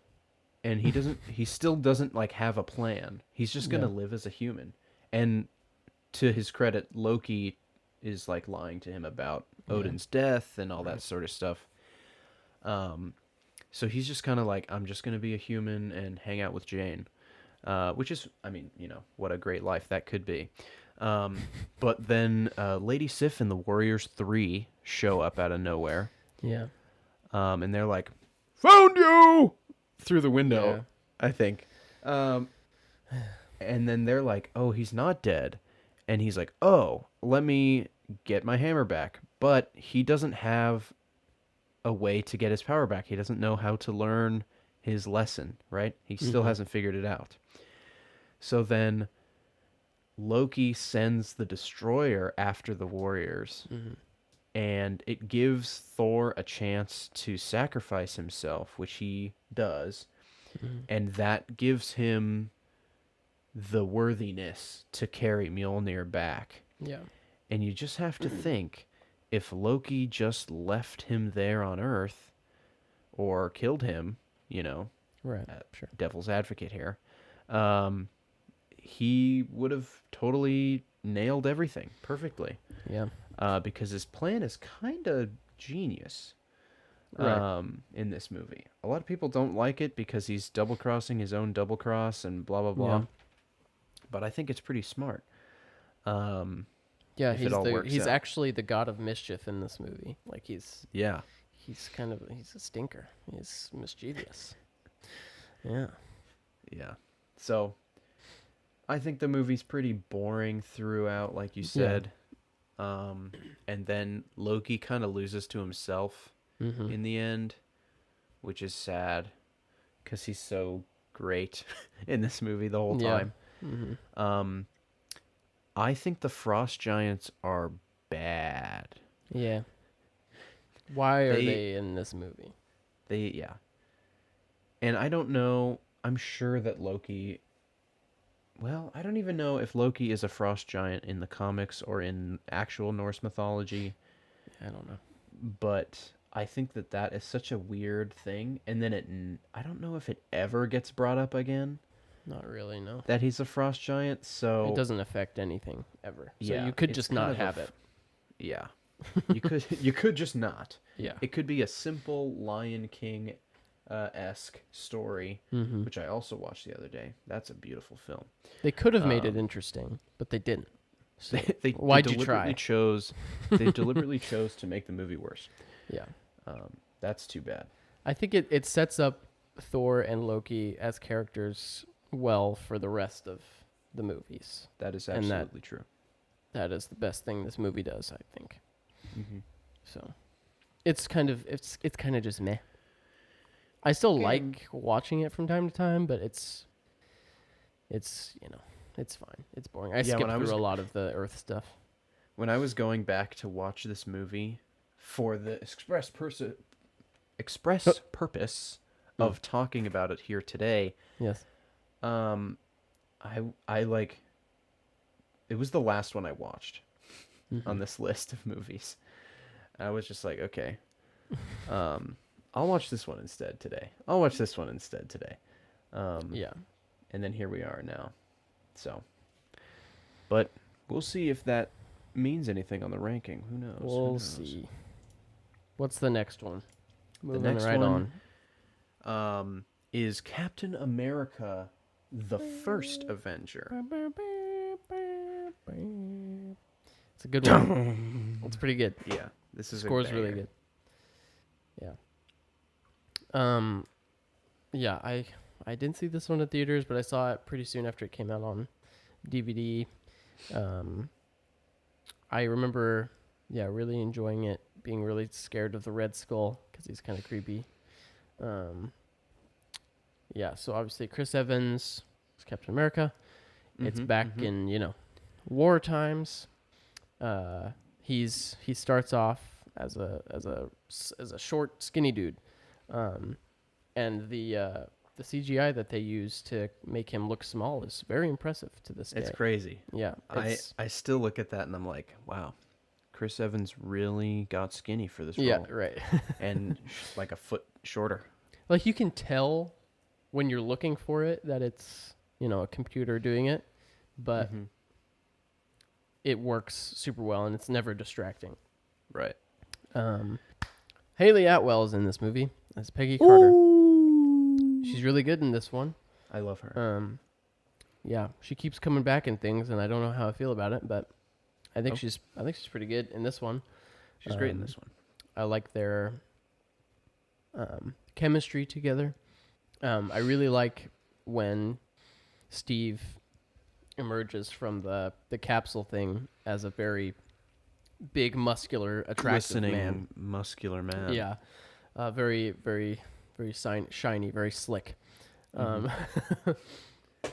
and he still doesn't like have a plan. He's just gonna live as a human. And to his credit, Loki is like lying to him about Odin's death and all that sort of stuff. So he's just kind of like, I'm just gonna be a human and hang out with Jane. Which is, I mean, what a great life that could be. But then Lady Sif and the Warriors 3 show up out of nowhere. Yeah. And they're like, found you! Through the window, I think. And then they're like, oh, he's not dead. And he's like, oh, let me get my hammer back. but he doesn't have a way to get his power back. He doesn't know how to learn his lesson, right? He still hasn't figured it out. So then Loki sends the destroyer after the warriors, and it gives Thor a chance to sacrifice himself, which he does, and that gives him the worthiness to carry Mjolnir back. Yeah. And you just have to think, if Loki just left him there on Earth or killed him, Right. Sure. devil's advocate here, he would have totally nailed everything perfectly. Yeah. Because his plan is kind of genius Right. in this movie. A lot of people don't like it because he's double-crossing his own double-cross and blah, blah, blah. Yeah. But I think it's pretty smart. Yeah, if it all works he's out. actually the god of mischief in this movie. Like he's Yeah. he's a stinker. He's mischievous. Yeah. Yeah. So I think the movie's pretty boring throughout, like you said. And then Loki kind of loses to himself in the end, which is sad because he's so great in this movie the whole time. I think the Frost Giants are bad. Yeah. Why are they in this movie? Yeah. And I don't know. I'm sure that Loki. Well, I don't even know if Loki is a frost giant in the comics or in actual Norse mythology. I don't know. But I think that is such a weird thing. And then I don't know if it ever gets brought up again. Not really, no. That he's a frost giant, so. It doesn't affect anything ever. So Yeah, you could it's just kind not of have it. Yeah. You could just not. Yeah. It could be a simple Lion King esque story, which I also watched the other day. That's a beautiful film. They could have made it interesting, but they didn't. So Why'd you try? They deliberately chose to make the movie worse. Yeah. That's too bad. I think it sets up Thor and Loki as characters well for the rest of the movies. That is And absolutely true. That is the best thing this movie does, I think. So it's kind of just meh. I still like watching it from time to time, but it's fine. It's boring. I skipped through a lot of the Earth stuff. When I was going back to watch this movie for the express purpose of talking about it here today, Yes. I like it was the last one I watched on this list of movies. I was just like, okay, I'll watch this one instead today. Yeah. And then here we are now. So, but we'll see if that means anything on the ranking. Who knows? We'll see. What's the next one? The Moving next right one is Captain America: The First Avenger. It's a good one. It's pretty good. Yeah, this is Score's a really banger. good. Yeah. I didn't see this one at theaters, but I saw it pretty soon after it came out on DVD. I remember, really enjoying it, being really scared of the Red Skull because he's kind of creepy. So obviously Chris Evans is Captain America. It's back in, war times. He starts off as a short, skinny dude. And the CGI that they use to make him look small is very impressive to this day. It's crazy. Yeah. I still look at that and I'm like, wow, Chris Evans really got skinny for this role. Yeah, right. And like a foot shorter. Like you can tell when you're looking for it that it's, a computer doing it, but it works super well and it's never distracting. Right. Haley Atwell is in this movie as Peggy Carter. She's really good in this one. I love her. She keeps coming back in things, and I don't know how I feel about it, but I think she's pretty good in this one. She's great in this one. I like their chemistry together. I really like when Steve emerges from the capsule thing as a very big, muscular, attractive Glistening, man. muscular man. Yeah, very, very, very shiny, very slick. Um,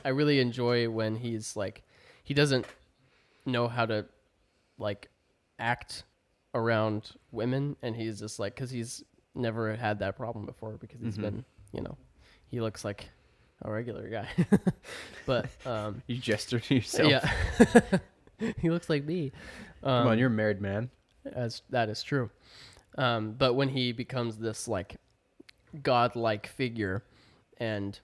I really enjoy when he's like, he doesn't know how to like act around women, and he's just like, because he's never had that problem before, because he's been, he looks like a regular guy, but You gestured to yourself. yeah, he looks like me. Come on, you're a married man. As that is true. But when he becomes this like godlike figure, and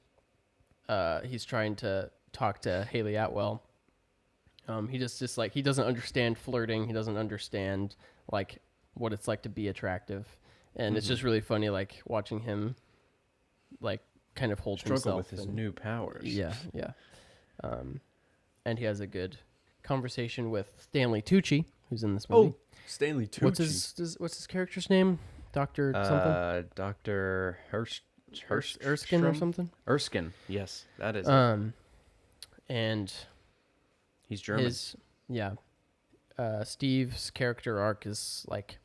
he's trying to talk to Haley Atwell, he just like, he doesn't understand flirting. He doesn't understand like what it's like to be attractive, and it's just really funny like watching him like kind of hold Struggle himself with his and, new powers. yeah. And he has a good conversation with Stanley Tucci, who's in this movie. Stanley Tucci. What's his character's name? Doctor something. Dr. Erskine or something. Erskine. Yes, that is. And He's German. Steve's character arc is like,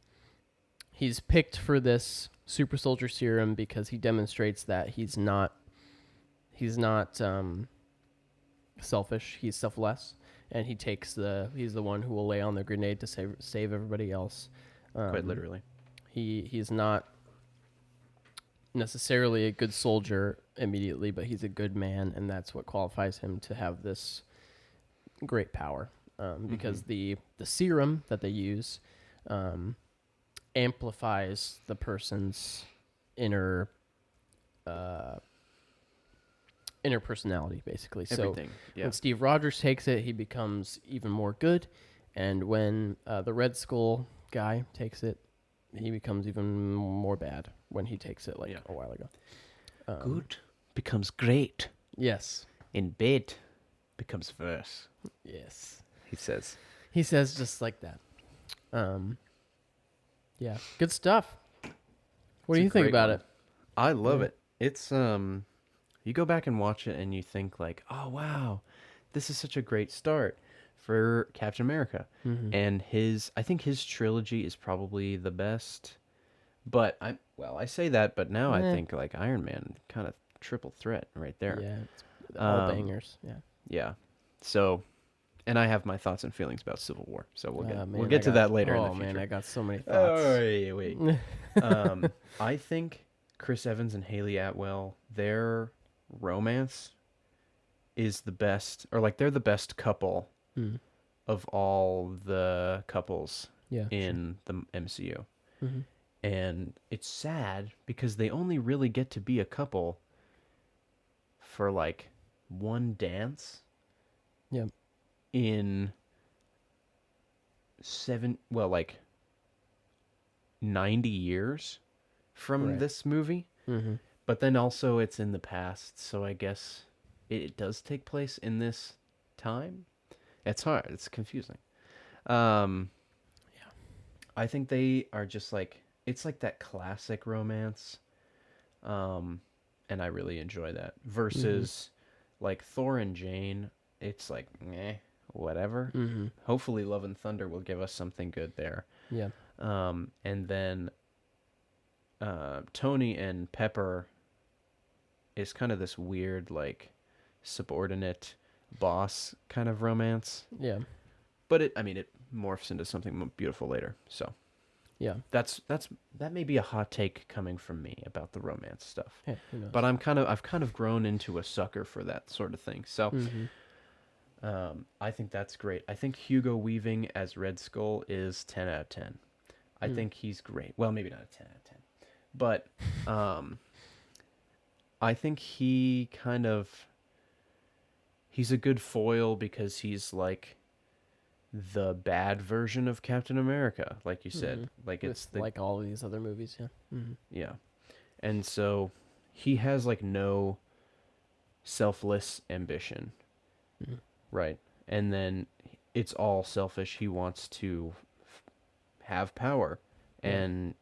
he's picked for this super soldier serum because he demonstrates that he's not selfish. He's selfless, and he's the one who will lay on the grenade to save everybody else. Quite literally. He's not necessarily a good soldier immediately, but he's a good man, and that's what qualifies him to have this great power. Because the serum that they use amplifies the person's inner personality, basically. Everything. So Yeah. when Steve Rogers takes it, he becomes even more good, and when the Red Skull guy takes it, he becomes even more bad when he takes it a while ago. Good becomes great. Yes. In bed becomes worse. Yes. He says. He says just like that. Yeah. Good stuff. What do you think about it? I love it. It's you go back and watch it and you think like, oh wow, this is such a great start for Captain America. And I think his trilogy is probably the best. But I say that, but now I think like Iron Man, kind of triple threat right there. Yeah. It's all bangers. Yeah. Yeah. So, and I have my thoughts and feelings about Civil War. So we'll Man, get to that later in the Oh future. man, I got so many thoughts. Oh, wait. I think Chris Evans and Haley Atwell, their romance is the best, or like they're the best couple of all the couples in the MCU. And it's sad because they only really get to be a couple for like one dance. Yeah. In 90 years from this movie. But then also it's in the past, so I guess it does take place in this time. It's hard. It's confusing. I think they are just like, it's like that classic romance. And I really enjoy that. Versus like Thor and Jane, it's like, whatever. Hopefully Love and Thunder will give us something good there. Yeah. And then Tony and Pepper is kind of this weird, like, subordinate boss kind of romance. Yeah. But it morphs into something beautiful later. So yeah, that may be a hot take coming from me about the romance stuff. Hey, who knows? But I've kind of grown into a sucker for that sort of thing. So I think that's great. I think Hugo Weaving as Red Skull is 10 out of 10. I think he's great. Well, maybe not a 10 out of 10. But I think he's a good foil because he's like the bad version of Captain America, like you said. Like it's like all of these other movies, yeah. Yeah. And so he has like no selfless ambition. Right. And then it's all selfish. He wants to have power. And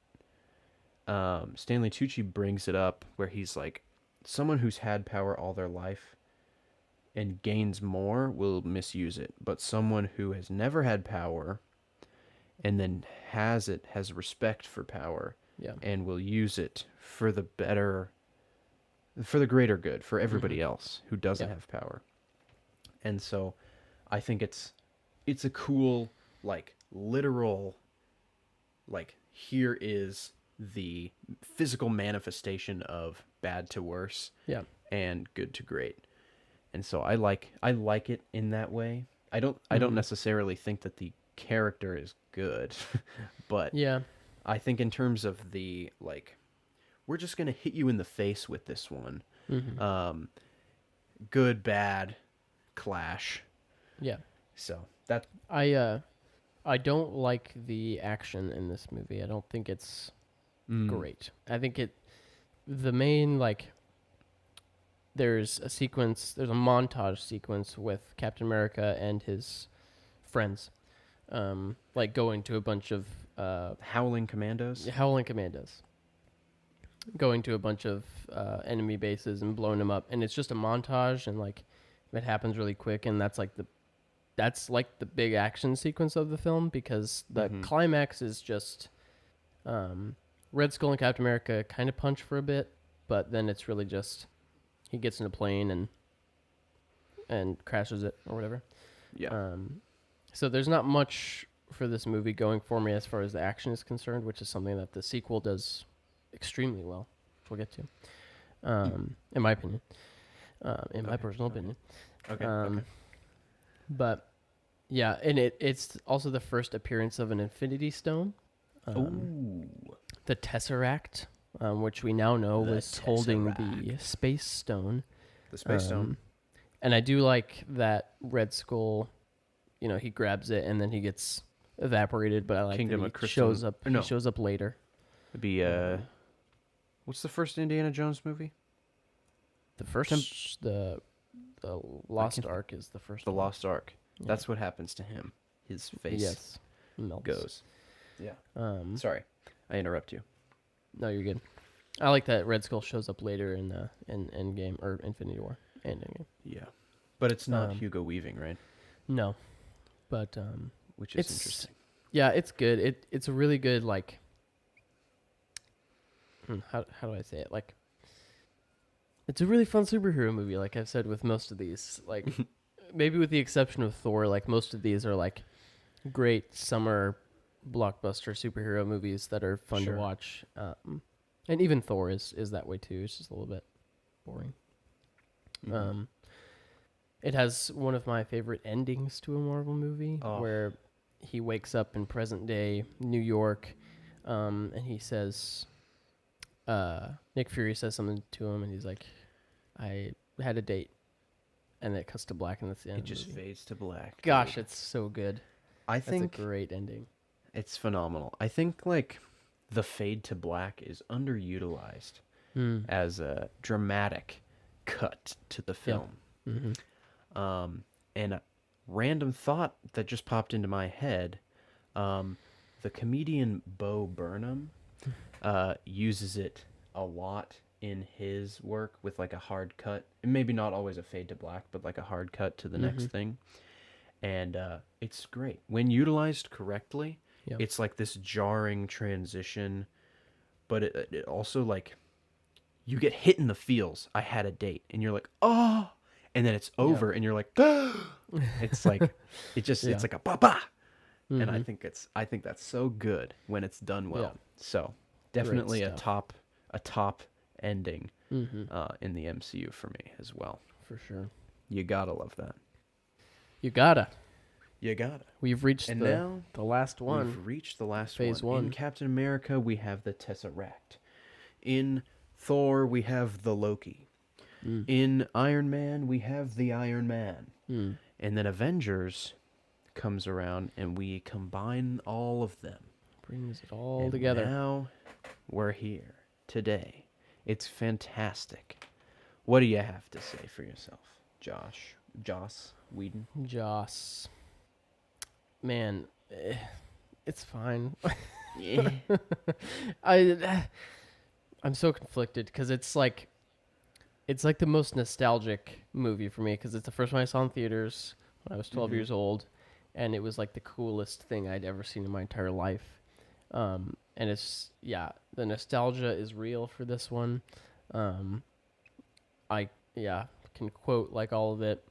Stanley Tucci brings it up where he's like, someone who's had power all their life and gains more will misuse it. But someone who has never had power and then has respect for power, Yeah. and will use it for the greater good for everybody else who doesn't Yeah. have power. And so I think it's a cool, like, literal, like, here is the physical manifestation of bad to worse Yeah. and good to great. And so I like it in that way. I don't necessarily think that the character is good, but Yeah. I think in terms of the, like, we're just gonna hit you in the face with this one. Good bad clash. Yeah. So that I don't like the action in this movie. I don't think it's great. I think the main, like, there's a montage sequence with Captain America and his friends, like going to a bunch of Howling Commandos. Howling Commandos, going to a bunch of enemy bases and blowing them up, and it's just a montage, and like it happens really quick, and that's like the big action sequence of the film, because the climax is just Red Skull and Captain America kind of punch for a bit, but then it's really just he gets in a plane and crashes it or whatever. Yeah. So there's not much for this movie going for me as far as the action is concerned, which is something that the sequel does extremely well, which we'll get to, in my opinion, in my personal opinion. Okay. But yeah, and it's also the first appearance of an Infinity Stone, the Tesseract, which we now know The was holding the Space Stone. The Space Stone. And I do like that Red Skull, he grabs it and then he gets evaporated, but I like Kingdom that of he Crystal- shows up. or no. He shows up later. It'd be what's the first Indiana Jones movie? The first, the Lost Ark is the first. The one. Lost Ark. Yeah. That's what happens to him. His face Yes, melts. goes. Yeah. Um, Sorry, I interrupt you. no, you're good. I like that Red Skull shows up later in Endgame or Infinity War and Endgame. Yeah, but it's not Um, Hugo Weaving, right? No, but Which is it's interesting. yeah, it's good. It's a really good, like, how do I say it? Like, it's a really fun superhero movie. Like I've said with most of these, like maybe with the exception of Thor, like most of these are like great summer blockbuster superhero movies that are fun Sure. to watch. And even Thor is that way too. It's just a little bit boring. It has one of my favorite endings to a Marvel movie, where he wakes up in present day New York, and he says, Nick Fury says something to him, and he's like, "I had a date," and it cuts to black, and that's the end. It of the just movie. fades to black. Gosh, it's so good. I That's think a great ending. it's phenomenal. I think, like, the fade to black is underutilized as a dramatic cut to the film. And a random thought that just popped into my head, the comedian Bo Burnham uses it a lot in his work with, like, a hard cut, and maybe not always a fade to black, but like a hard cut to the next thing. And it's great when utilized correctly. Yep. It's like this jarring transition, but it also, like, you get hit in the feels. I had a date, and you're like, oh, and then it's over, and you're like, ah! It's like, it's like a ba-ba. And I think that's so good when it's done well. Yeah. So definitely a stuff. top ending in the MCU for me as well. For sure. You gotta love that. You gotta. You gotta. We've reached And the now last one. We've reached the last Phase one. one. In Captain America, we have the Tesseract. In Thor, we have the Loki. In Iron Man, we have the Iron Man. And then Avengers comes around, and we combine all of them. Brings it all And together. now we're here today. It's fantastic. What do you have to say for yourself, Joss Whedon? Joss. Man, it's fine. Yeah. I'm so conflicted because it's like the most nostalgic movie for me because it's the first one I saw in theaters when I was 12 years old, and it was like the coolest thing I'd ever seen in my entire life. And it's the nostalgia is real for this one. I can quote like all of it.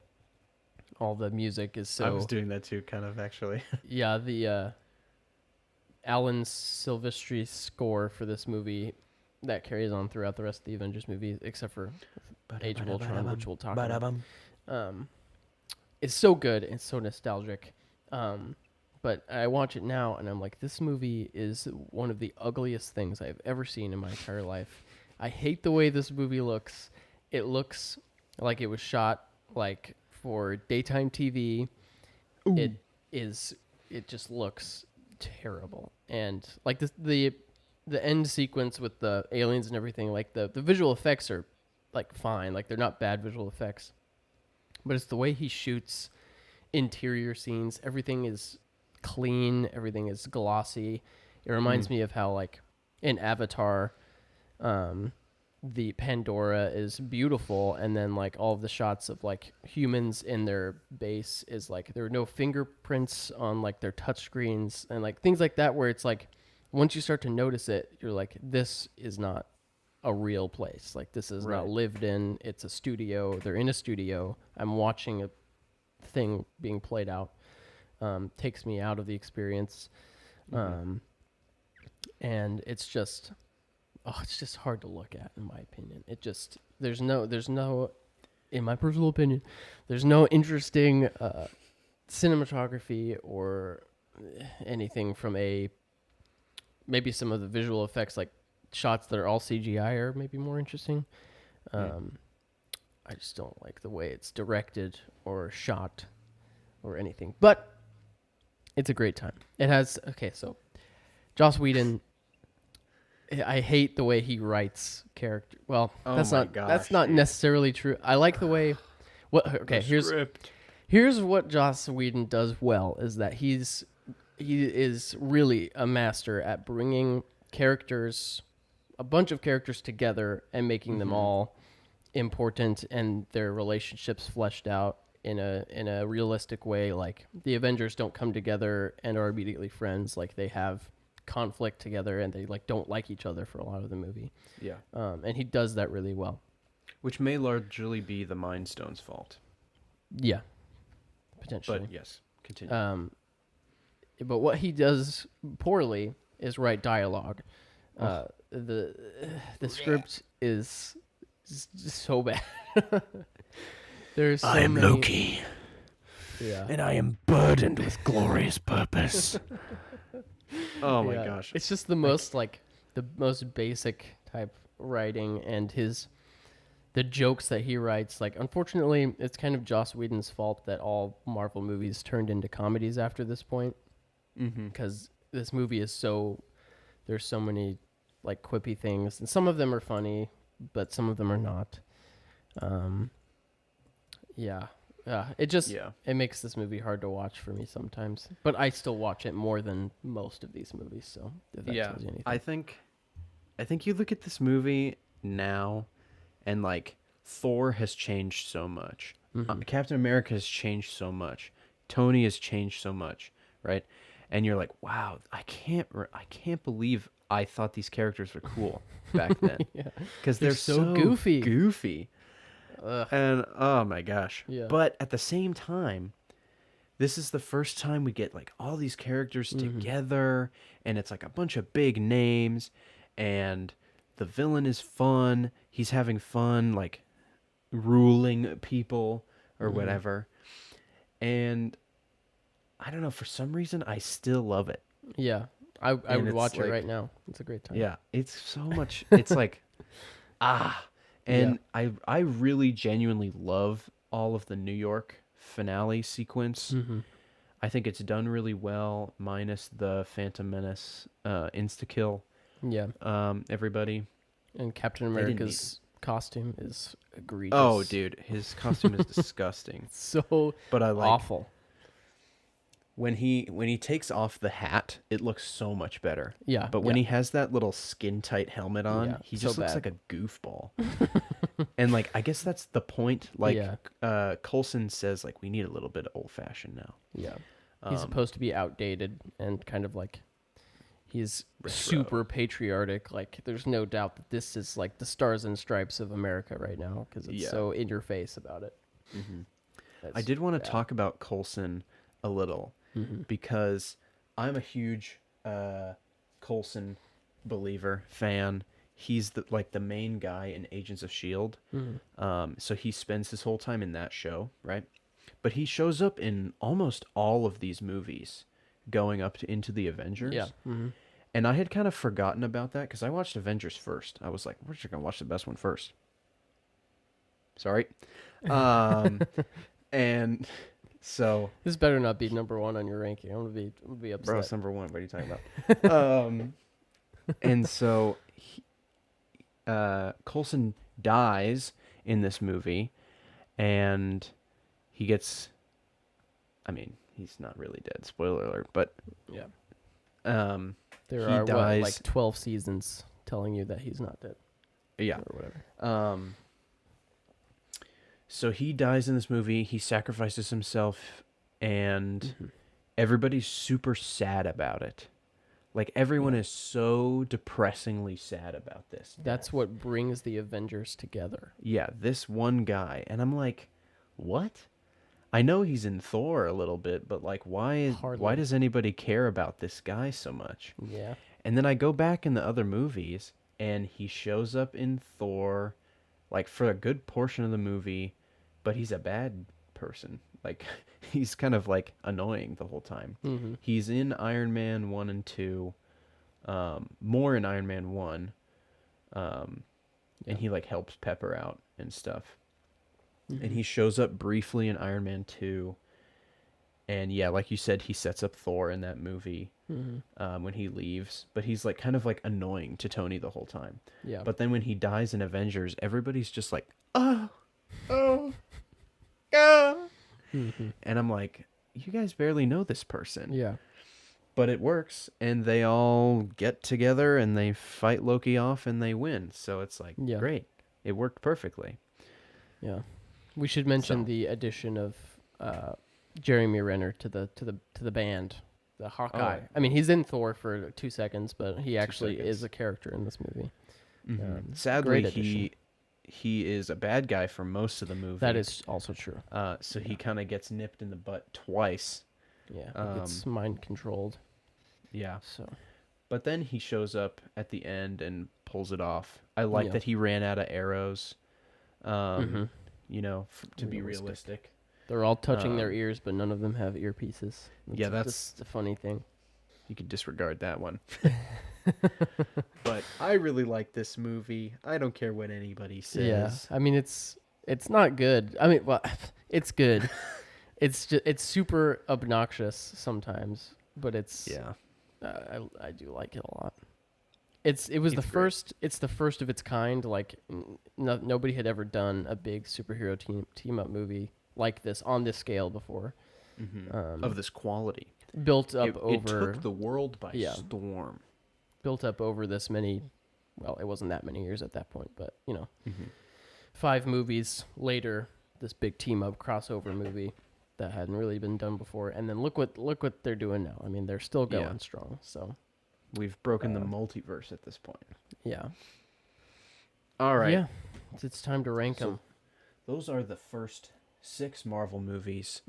All the music is so. I was doing that too, kind of actually. Yeah, the Alan Silvestri score for this movie that carries on throughout the rest of the Avengers movie, except for Age of Ultron, which we'll talk about. It's so good. It's so nostalgic. But I watch it now, and I'm like, this movie is one of the ugliest things I've ever seen in my entire life. I hate the way this movie looks. It looks like it was shot like for daytime TV. Ooh. It just looks terrible. And like the end sequence with the aliens and everything, like the visual effects are like fine, like they're not bad visual effects. But it's the way he shoots interior scenes. Everything is clean, everything is glossy. It reminds me of how like in Avatar, the Pandora is beautiful, and then like all of the shots of like humans in their base is like there are no fingerprints on like their touch screens and like things like that, where it's like once you start to notice it, you're like, this is not a real place. Like this is not lived in. It's a studio. They're in a studio. I'm watching a thing being played out. Takes me out of the experience. And it's just hard to look at, in my opinion. It just, there's no, in my personal opinion, there's no interesting cinematography or anything from maybe some of the visual effects, like shots that are all CGI are maybe more interesting. I just don't like the way it's directed or shot or anything. But it's a great time. It has, so Joss Whedon, I hate the way he writes character. Well, that's not necessarily true. I like the way. Here's what Joss Whedon does well, is that he is really a master at bringing a bunch of characters together and making them all important and their relationships fleshed out in a realistic way. Like the Avengers don't come together and are immediately friends. Like they have conflict together and they like don't like each other for a lot of the movie. Yeah. And he does that really well. Which may largely be the Mind Stone's fault. Yeah. Potentially. But yes, continue. But what he does poorly is write dialogue. The script is so bad. There's so I am many... Loki. Yeah. And I am burdened with glorious purpose. Oh my gosh. It's just the most the most basic type writing, and the jokes that he writes. Like, unfortunately, it's kind of Joss Whedon's fault that all Marvel movies turned into comedies after this point. Because this movie is there's so many like quippy things, and some of them are funny, but some of them are not. It makes this movie hard to watch for me sometimes, but I still watch it more than most of these movies. So if that tells you anything. I think you look at this movie now, and like Thor has changed so much, Captain America has changed so much, Tony has changed so much, right? And you're like, wow, I can't believe I thought these characters were cool back then, because they're so goofy. Ugh. And oh my gosh. Yeah. But at the same time, this is the first time we get like all these characters together, and it's like a bunch of big names, and the villain is fun. He's having fun like ruling people or whatever. And I don't know, for some reason I still love it. Yeah. I would watch it right now. It's a great time. Yeah. It's so much, it's like And I really genuinely love all of the New York finale sequence. I think it's done really well, minus the Phantom Menace insta-kill. Yeah. Everybody. And Captain America's costume is egregious. Oh, dude. His costume is disgusting. But I like awful. When he takes off the hat, it looks so much better. Yeah. But when he has that little skin tight helmet on, he just looks like a goofball. And like, I guess that's the point. Like, Coulson says, like, we need a little bit of old fashioned now. Yeah. He's supposed to be outdated and kind of like he's Retro. super patriotic. Like there's no doubt that this is like the stars and stripes of America right now because it's so in your face about it. I did want to talk about Coulson a little because I'm a huge Coulson believer, fan. He's the main guy in Agents of S.H.I.E.L.D. So he spends his whole time in that show, right? But he shows up in almost all of these movies going up into the Avengers. Yeah. And I had kind of forgotten about that because I watched Avengers first. I was like, we're just going to watch the best one first. Sorry. And so... This better not be number one on your ranking. I'm gonna be upset. Bro, it's number one. What are you talking about? And so Coulson dies in this movie, and he gets... I mean, he's not really dead. Spoiler alert. But yeah, there are what, like 12 seasons telling you that he's not dead. Yeah, or whatever. So he dies in this movie. He sacrifices himself, and everybody's super sad about it. Like, everyone is so depressingly sad about this. That's what brings the Avengers together. Yeah, this one guy. And I'm like, what? I know he's in Thor a little bit, but, like, why does anybody care about this guy so much? Yeah. And then I go back in the other movies, and he shows up in Thor, like, for a good portion of the movie, but he's a bad person. Like, he's kind of, like, annoying the whole time. He's in Iron Man 1 and 2, more in Iron Man 1, and he, like, helps Pepper out and stuff. And he shows up briefly in Iron Man 2, and, yeah, like you said, he sets up Thor in that movie when he leaves. But he's, like, kind of, like, annoying to Tony the whole time. Yeah. But then when he dies in Avengers, everybody's just like, oh. And I'm like, you guys barely know this person. Yeah. But it works, and they all get together, and they fight Loki off, and they win. So it's like, great. It worked perfectly. Yeah. We should mention the addition of Jeremy Renner to the band, the Hawkeye. Oh. I mean, he's in Thor for 2 seconds, but he actually is a character in this movie. Sadly, he is a bad guy for most of the movie. That is also true. So he kind of gets nipped in the butt twice. Yeah, he gets mind controlled. Yeah. So, but then he shows up at the end and pulls it off. I like that he ran out of arrows. You know, to be realistic. They're all touching their ears, but none of them have earpieces. That's the funny thing. You could disregard that one. But I really like this movie. I don't care what anybody says. Yeah, I mean it's not good. I mean, well, it's good. It's super obnoxious sometimes, but it's I do like it a lot. It's the first of its kind. Like nobody had ever done a big superhero team up movie like this on this scale before, of this quality. Built up over. It took the world by storm. Built up over this many. Well, it wasn't that many years at that point, but 5 movies later, this big team up crossover movie that hadn't really been done before, and then look what they're doing now. I mean, they're still going strong. So we've broken the multiverse at this point. Yeah. All right. Yeah, it's time to rank them. Those are the first 6 Marvel movies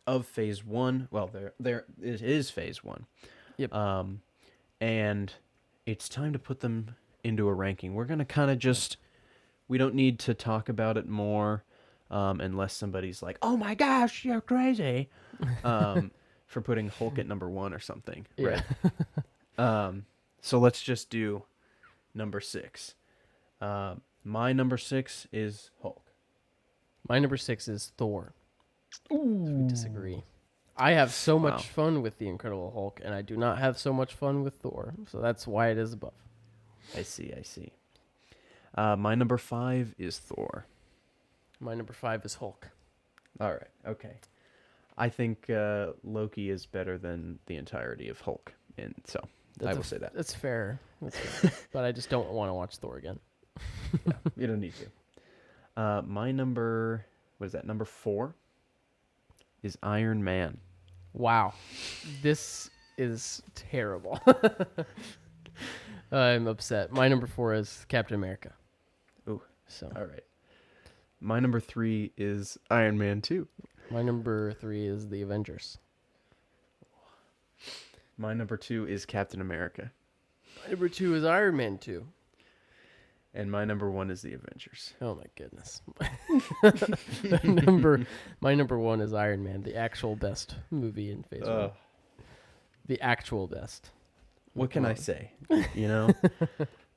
of Phase 1. Well, it is Phase 1. Yep. And it's time to put them into a ranking. We're going to kind of we don't need to talk about it more unless somebody's like, oh my gosh, you're crazy, for putting Hulk at number 1 or something. Yeah. Right. So let's just do number 6. My number 6 is Hulk. My number 6 is Thor. Ooh. So we disagree. I have so much fun with the Incredible Hulk, and I do not have so much fun with Thor. So that's why it is above. I see. My number 5 is Thor. My number 5 is Hulk. All right. Okay. I think Loki is better than the entirety of Hulk, and so I will say that. That's fair. But I just don't want to watch Thor again. Yeah, you don't need to. My number 4 is Iron Man. Wow. This is terrible. I'm upset. My number 4 is Captain America. Ooh. So All right. My number 3 is Iron Man 2. my number 3 is the Avengers. My number 2 is Captain America. My number 2 is Iron Man 2. And my number 1 is the Avengers. Oh my goodness. My number 1 is Iron Man, the actual best movie in Phase 1. The actual best. What can I say? You know?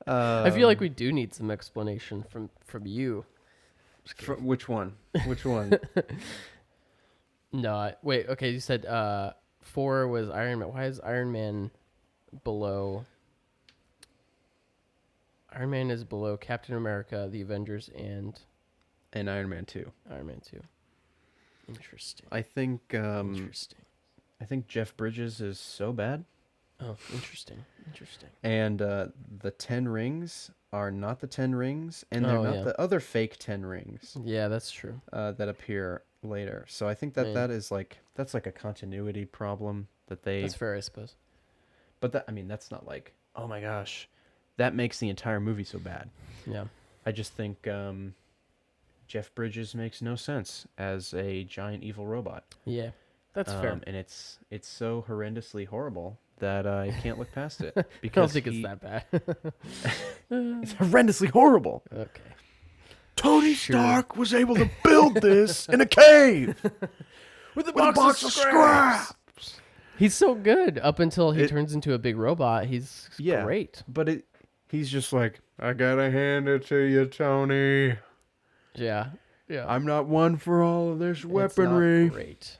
I feel like we do need some explanation from you. Which one? Which one? No, wait. Okay, you said 4 was Iron Man. Why is Iron Man below? Iron Man is below Captain America, the Avengers, and Iron Man 2. Iron Man 2. Interesting. I think Interesting. I think Jeff Bridges is so bad. Oh, interesting. Interesting. And the 10 rings are not the 10 rings, and they're not the other fake 10 rings Yeah, that's true. that appear later. So I think that that's like a continuity problem that they. That's fair, I suppose. But that's not like, oh my gosh, that makes the entire movie so bad. Yeah. I just think Jeff Bridges makes no sense as a giant evil robot. Yeah, that's fair. And it's so horrendously horrible that I can't look past it. I don't Because think it's that bad. it's horrendously horrible. Okay. Tony Sure. Stark was able to build this in a cave With a box of scraps. He's so good up until he turns into a big robot. He's great. But he's just like, I gotta hand it to you, Tony. Yeah. Yeah. I'm not one for all of this It's weaponry, not great.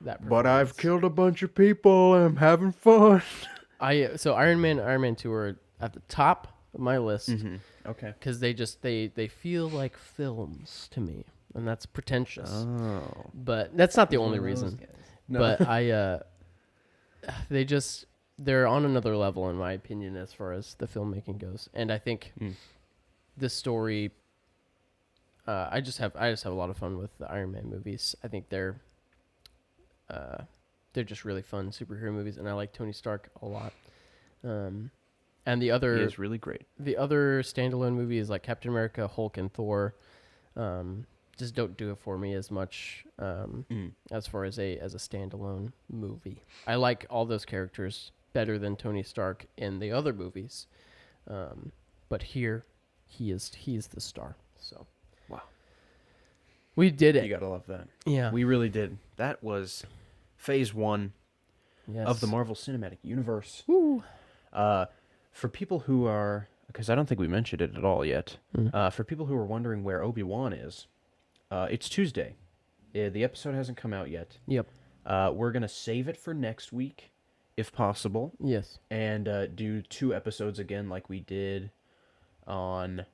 That but I've performance. killed a bunch of people and I'm having fun. So Iron Man, Iron Man 2 are at the top of my list Okay. because they feel like films to me, and that's pretentious. Oh. But that's not the only reason. No. But they're on another level in my opinion as far as the filmmaking goes, and I think the story. I just have a lot of fun with the Iron Man movies. I think they're just really fun superhero movies, and I like Tony Stark a lot. And the other He is really great. The other standalone movies like Captain America, Hulk, and Thor, just don't do it for me as much as far as a standalone movie. I like all those characters better than Tony Stark in the other movies, but here he's the star. So Wow, we did it. you gotta love that. Yeah, We really did. That was Phase 1 of the Marvel Cinematic Universe. Woo. For people who are, because I don't think we mentioned it at all yet, for people who are wondering where Obi-Wan is, it's Tuesday. The episode hasn't come out yet. Yep. We're going to save it for next week, if possible, Yes. and do 2 episodes again like we did on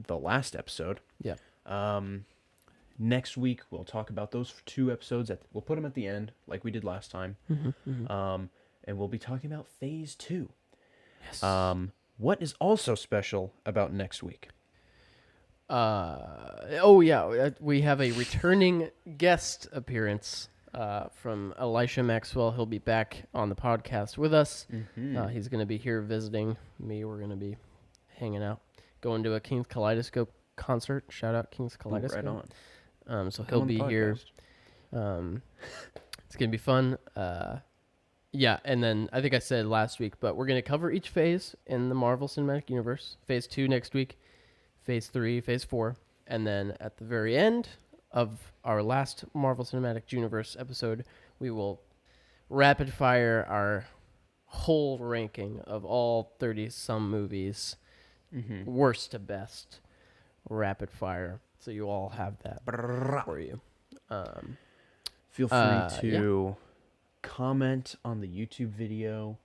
the last episode. Yeah. Next week, we'll talk about those 2 episodes. We'll put them at the end like we did last time. And we'll be talking about Phase 2. Yes. What is also special about next week? We have a returning guest appearance from Elisha Maxwell. He'll be back on the podcast with us. He's going to be here visiting me. We're going to be hanging out, going to a King's Kaleidoscope concert. Shout out King's Kaleidoscope. Right on. So he'll be here. It's going to be fun. Yeah, and then I think I said last week, but we're going to cover each phase in the Marvel Cinematic Universe. Phase 2 next week, Phase 3, Phase 4, and then at the very end of our last Marvel Cinematic Universe episode, we will rapid fire our whole ranking of all 30-some movies, worst to best, rapid fire. So you all have that for you. Feel free to comment on the YouTube video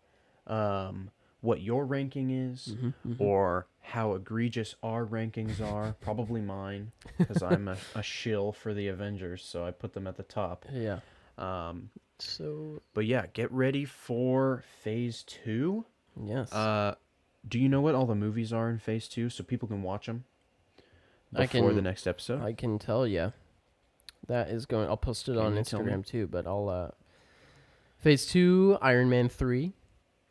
what your ranking is or how egregious our rankings are. Probably mine, because I'm a shill for the Avengers, so I put them at the top. Yeah. But yeah, get ready for Phase 2. Yes. Do you know what all the movies are in Phase 2 so people can watch them before the next episode? I can tell you. That is going. I'll post it on you tell me? Instagram too, but I'll Phase 2, Iron Man 3,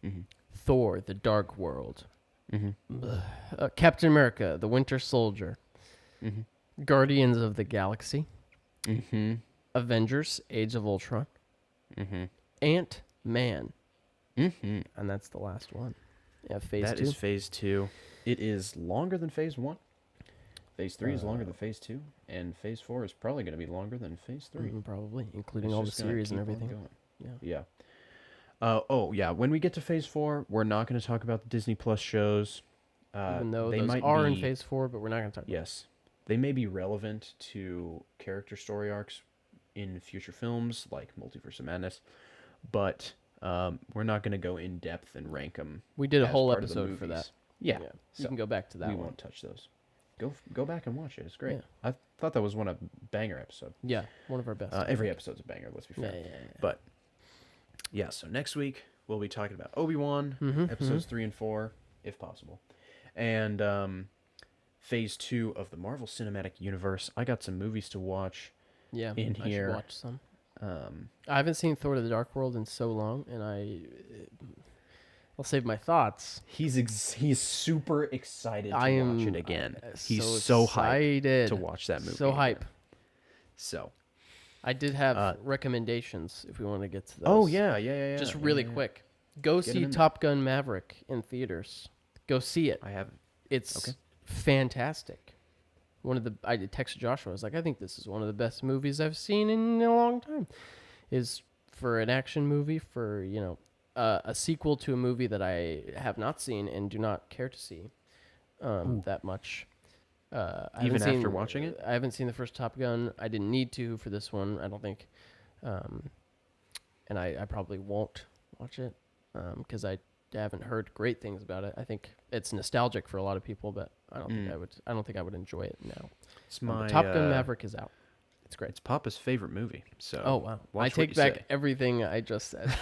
Mm-hmm. Thor, The Dark World, Mm-hmm. Captain America, The Winter Soldier, Mm-hmm. Guardians of the Galaxy, Mm-hmm. Avengers, Age of Ultron, Mm-hmm. Ant-Man, Mm-hmm. and that's the last one. Yeah, Phase 2. That is Phase 2. It is longer than Phase 1. Phase 3 is longer than Phase 2. And Phase 4 is probably going to be longer than Phase 3. Probably, including It's all the just gonna series and keep on everything. going. Yeah. Yeah. When we get to Phase 4, we're not going to talk about the Disney Plus shows. Even though they those might are in be- Phase 4, but we're not going to talk about Yes. They may be relevant to character story arcs in future films, like Multiverse of Madness. But we're not going to go in depth and rank them. We did a as whole part of the episode for movies. that. Yeah. You So can go back to that we one. won't touch those. Go back and watch it. It's great. Yeah. I thought that was one of banger episode. Yeah, one of our best. Every episode's a banger. Let's be fair. yeah. But yeah, so next week we'll be talking about Obi-Wan, episodes 3 and 4, if possible, and Phase 2 of the Marvel Cinematic Universe. I got some movies to watch. Yeah, in I here. should watch some. I haven't seen Thor: The Dark World in so long, and I'll save my thoughts. He's super excited to I am watch it again. He's so so hyped excited to watch that movie. So again. hype. So. I did have recommendations if we want to get to those. Oh yeah. Just really quick. Go Get 'em see in. Top Gun Maverick in theaters. Go see it. I have. It's Okay. fantastic. I did text Joshua. I was like, I think this is one of the best movies I've seen in a long time. Is for an action movie, for a sequel to a movie that I have not seen and do not care to see that much. Even after watching it? I haven't seen the first Top Gun. I didn't need to for this one, I don't think. And I probably won't watch it because I haven't heard great things about it. I think it's nostalgic for a lot of people, but I don't think I would. I don't think I would enjoy it now. It's But my Top Gun Maverick is out. It's great. It's Papa's favorite movie. So. Oh wow! watch I what take you back say. everything I just said.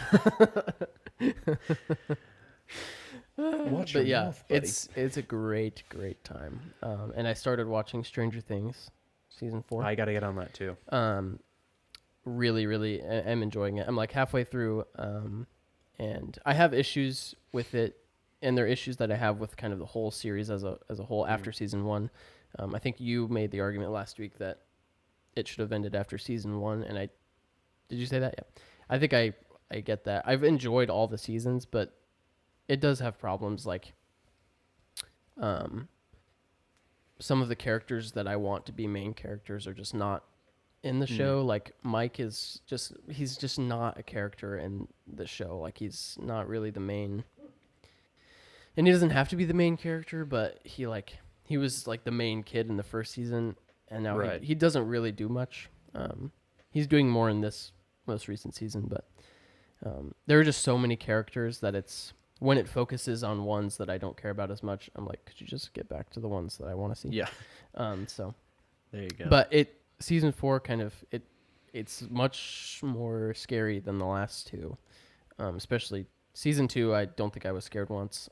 Watch But your yeah, mouth, buddy. it's a great time. And I started watching Stranger Things, season 4. I gotta get on that too. Really, I'm enjoying it. I'm like halfway through, and I have issues with it, and there are issues that I have with kind of the whole series as a whole after season 1. I think you made the argument last week that it should have ended after season 1, and did you say that? Yeah. I think I get that. I've enjoyed all the seasons, but it does have problems like some of the characters that I want to be main characters are just not in the show. Like Mike he's just not a character in the show. Like he's not really the main, and he doesn't have to be the main character, but he was like the main kid in the first season, and now Right. he doesn't really do much. He's doing more in this most recent season, but there are just so many characters that it's when it focuses on ones that I don't care about as much, I'm like, could you just get back to the ones that I want to see? Yeah. So There you go. but season 4 kind of it's much more scary than the last two, especially season 2. I don't think I was scared once,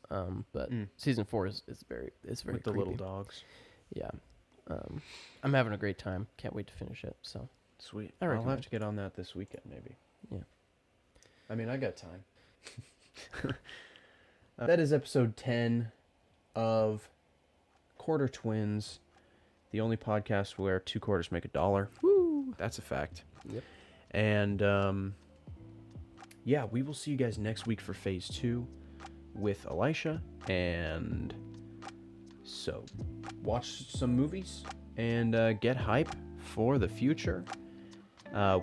but season 4 is very with the creepy. little dogs. Yeah, I'm having a great time. Can't wait to finish it. So Sweet. I I'll recommend have to get on that this weekend, maybe. Yeah. I mean, I got time. That is episode 10 of Quarter Twins, the only podcast where 2 quarters make $1. woo. That's a fact. Yep. And yeah, we will see you guys next week for Phase 2 with Elisha. And so, watch some movies and get hype for the future.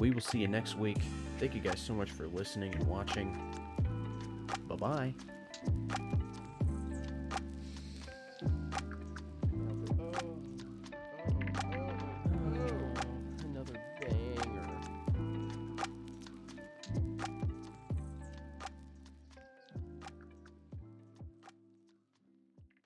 We will see you next week. Thank you guys so much for listening and watching. Bye-bye.